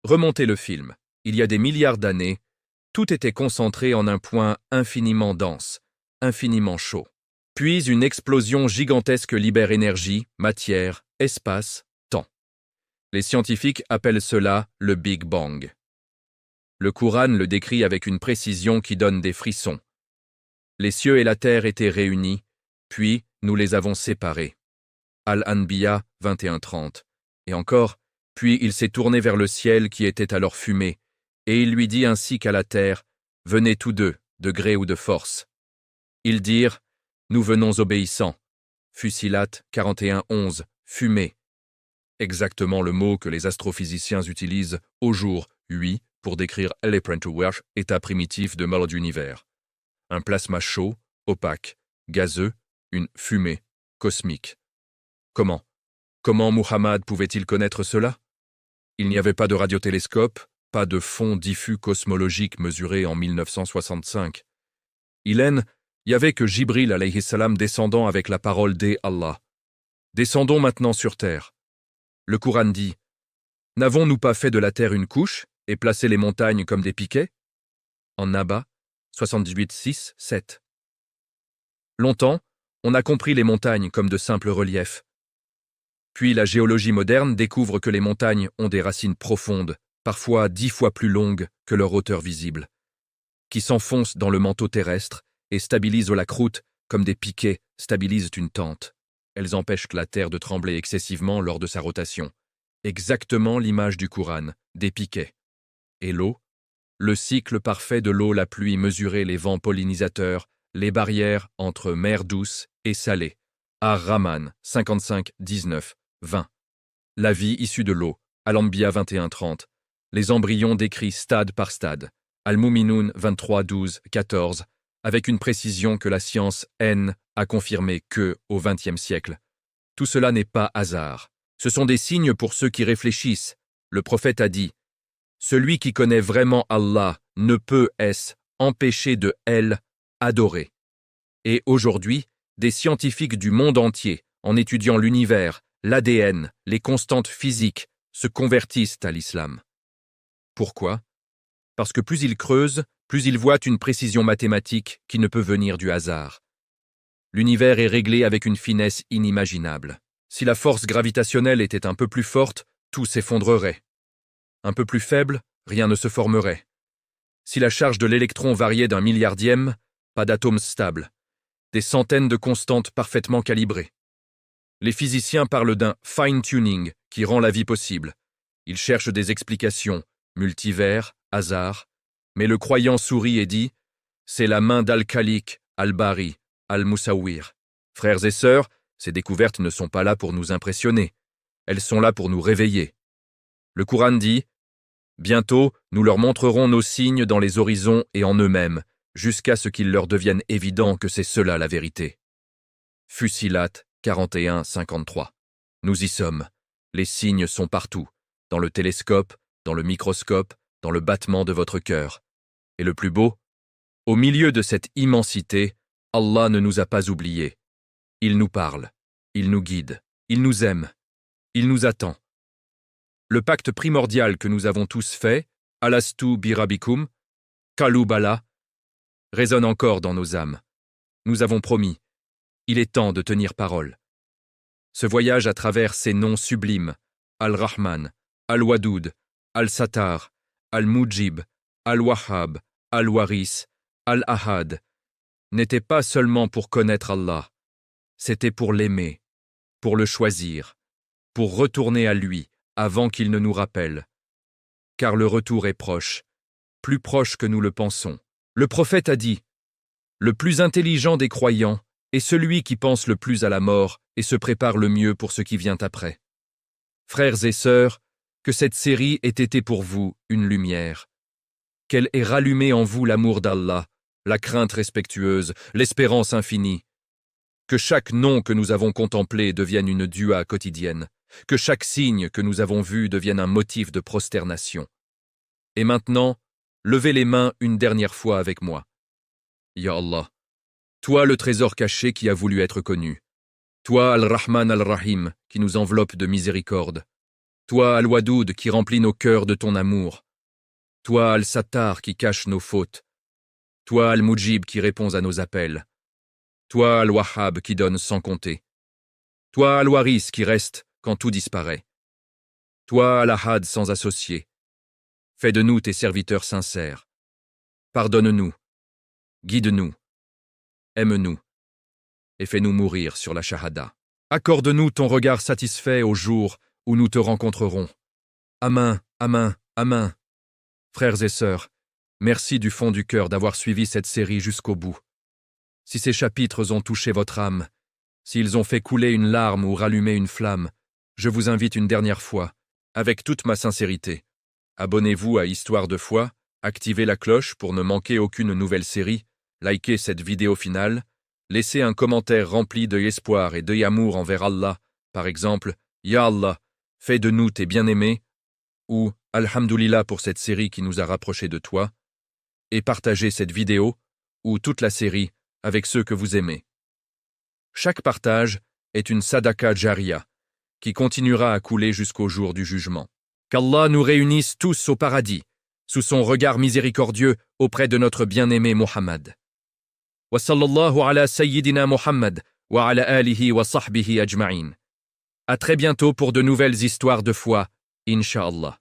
Remontez le film. Il y a des milliards d'années, tout était concentré en un point infiniment dense, infiniment chaud. Puis une explosion gigantesque libère énergie, matière, espace, temps. Les scientifiques appellent cela le Big Bang. Le Coran le décrit avec une précision qui donne des frissons. Les cieux et la terre étaient réunis, puis nous les avons séparés. Al-Anbiya 21-30. Et encore, puis il s'est tourné vers le ciel qui était alors fumé, et il lui dit ainsi qu'à la terre, « Venez tous deux, de gré ou de force. » Ils dirent, « Nous venons obéissants. » Fusilat 41-11, fumé. Exactement le mot que les astrophysiciens utilisent au jour 8 pour décrire l'Eprentowerch, état primitif de mode d'univers. Un plasma chaud, opaque, gazeux, une fumée cosmique. Comment Muhammad pouvait-il connaître cela? Il n'y avait pas de radiotélescope, pas de fond diffus cosmologique mesuré en 1965. Il n'y avait que Jibril alayhi salam descendant avec la parole d'Allah. Descendons maintenant sur terre. Le Coran dit « N'avons-nous pas fait de la terre une couche et placé les montagnes comme des piquets ?» En Naba 78-6, 7. Longtemps, on a compris les montagnes comme de simples reliefs. Puis la géologie moderne découvre que les montagnes ont des racines profondes, parfois 10 fois plus longues que leur hauteur visible, qui s'enfoncent dans le manteau terrestre et stabilisent la croûte comme des piquets stabilisent une tente. Elles empêchent la terre de trembler excessivement lors de sa rotation. Exactement l'image du Coran, des piquets. Et l'eau? Le cycle parfait de l'eau, la pluie mesurer les vents pollinisateurs, les barrières entre mer douce et salée. Ar-Rahman 55, 19, 20. La vie issue de l'eau, Al-Anbiya 21-30. Les embryons décrits stade par stade, Al-Mu'minun 23, 12, 14, avec une précision que la science a confirmé que, au XXe siècle. Tout cela n'est pas hasard. Ce sont des signes pour ceux qui réfléchissent. Le prophète a dit « Celui qui connaît vraiment Allah ne peut empêcher de adorer. » Et aujourd'hui, des scientifiques du monde entier, en étudiant l'univers, l'ADN, les constantes physiques, se convertissent à l'islam. Pourquoi? Parce que plus ils creusent, plus ils voient une précision mathématique qui ne peut venir du hasard. L'univers est réglé avec une finesse inimaginable. Si la force gravitationnelle était un peu plus forte, tout s'effondrerait. Un peu plus faible, rien ne se formerait. Si la charge de l'électron variait d'un milliardième, pas d'atomes stables. Des centaines de constantes parfaitement calibrées. Les physiciens parlent d'un « fine-tuning » qui rend la vie possible. Ils cherchent des explications, multivers, hasard, mais le croyant sourit et dit « C'est la main d'Al-Khaliq, Al-Bari, Al-Musawwir. » Frères et sœurs, ces découvertes ne sont pas là pour nous impressionner. Elles sont là pour nous réveiller. Le Coran dit « Bientôt, nous leur montrerons nos signes dans les horizons et en eux-mêmes, jusqu'à ce qu'il leur devienne évident que c'est cela la vérité. » Fusilat 41, 53. Nous y sommes. Les signes sont partout, dans le télescope, dans le microscope, dans le battement de votre cœur. Et le plus beau, au milieu de cette immensité, Allah ne nous a pas oubliés. Il nous parle. Il nous guide, il nous aime, il nous attend. Le pacte primordial que nous avons tous fait, Alastu birabikum, Kalu bala, résonne encore dans nos âmes. Nous avons promis. Il est temps de tenir parole. Ce voyage à travers ces noms sublimes, Al-Rahman, Al-Wadoud, Al-Sattar, Al-Mujib, Al-Wahhab, Al-Waris, Al-Ahad, n'était pas seulement pour connaître Allah, c'était pour l'aimer, pour le choisir, pour retourner à lui avant qu'il ne nous rappelle. Car le retour est proche, plus proche que nous le pensons. Le prophète a dit, « Le plus intelligent des croyants est celui qui pense le plus à la mort et se prépare le mieux pour ce qui vient après. » Frères et sœurs, que cette série ait été pour vous une lumière, qu'elle ait rallumé en vous l'amour d'Allah, la crainte respectueuse, l'espérance infinie, que chaque nom que nous avons contemplé devienne une dua quotidienne, que chaque signe que nous avons vu devienne un motif de prosternation. Et maintenant, levez les mains une dernière fois avec moi. Ya Allah, toi le trésor caché qui a voulu être connu, toi Al-Rahman Al-Rahim qui nous enveloppe de miséricorde, toi Al-Wadoud qui remplit nos cœurs de ton amour, toi Al-Sattar qui cache nos fautes, toi Al-Mujib qui réponds à nos appels, toi Al-Wahhab qui donne sans compter, toi Al-Waris qui reste quand tout disparaît, toi Al-Ahad sans associé. Fais de nous tes serviteurs sincères. Pardonne-nous, guide-nous, aime-nous, et fais-nous mourir sur la shahada. Accorde-nous ton regard satisfait au jour où nous te rencontrerons. Amen, amen, amen. Frères et sœurs, merci du fond du cœur d'avoir suivi cette série jusqu'au bout. Si ces chapitres ont touché votre âme, s'ils ont fait couler une larme ou rallumer une flamme, je vous invite une dernière fois, avec toute ma sincérité. Abonnez-vous à Histoire de foi, activez la cloche pour ne manquer aucune nouvelle série, likez cette vidéo finale, laissez un commentaire rempli d'espoir et d'amour envers Allah, par exemple, Ya Allah, fais de nous tes bien-aimés, ou Alhamdulillah pour cette série qui nous a rapprochés de toi, et partagez cette vidéo, ou toute la série, avec ceux que vous aimez. Chaque partage est une sadaqa jariya, qui continuera à couler jusqu'au jour du jugement. Qu'Allah nous réunisse tous au paradis, sous son regard miséricordieux auprès de notre bien-aimé Muhammad. Wa sallallahu ala sayyidina Muhammad wa ala alihi wa sahbihi ajma'in. À très bientôt pour de nouvelles histoires de foi, Inch'Allah.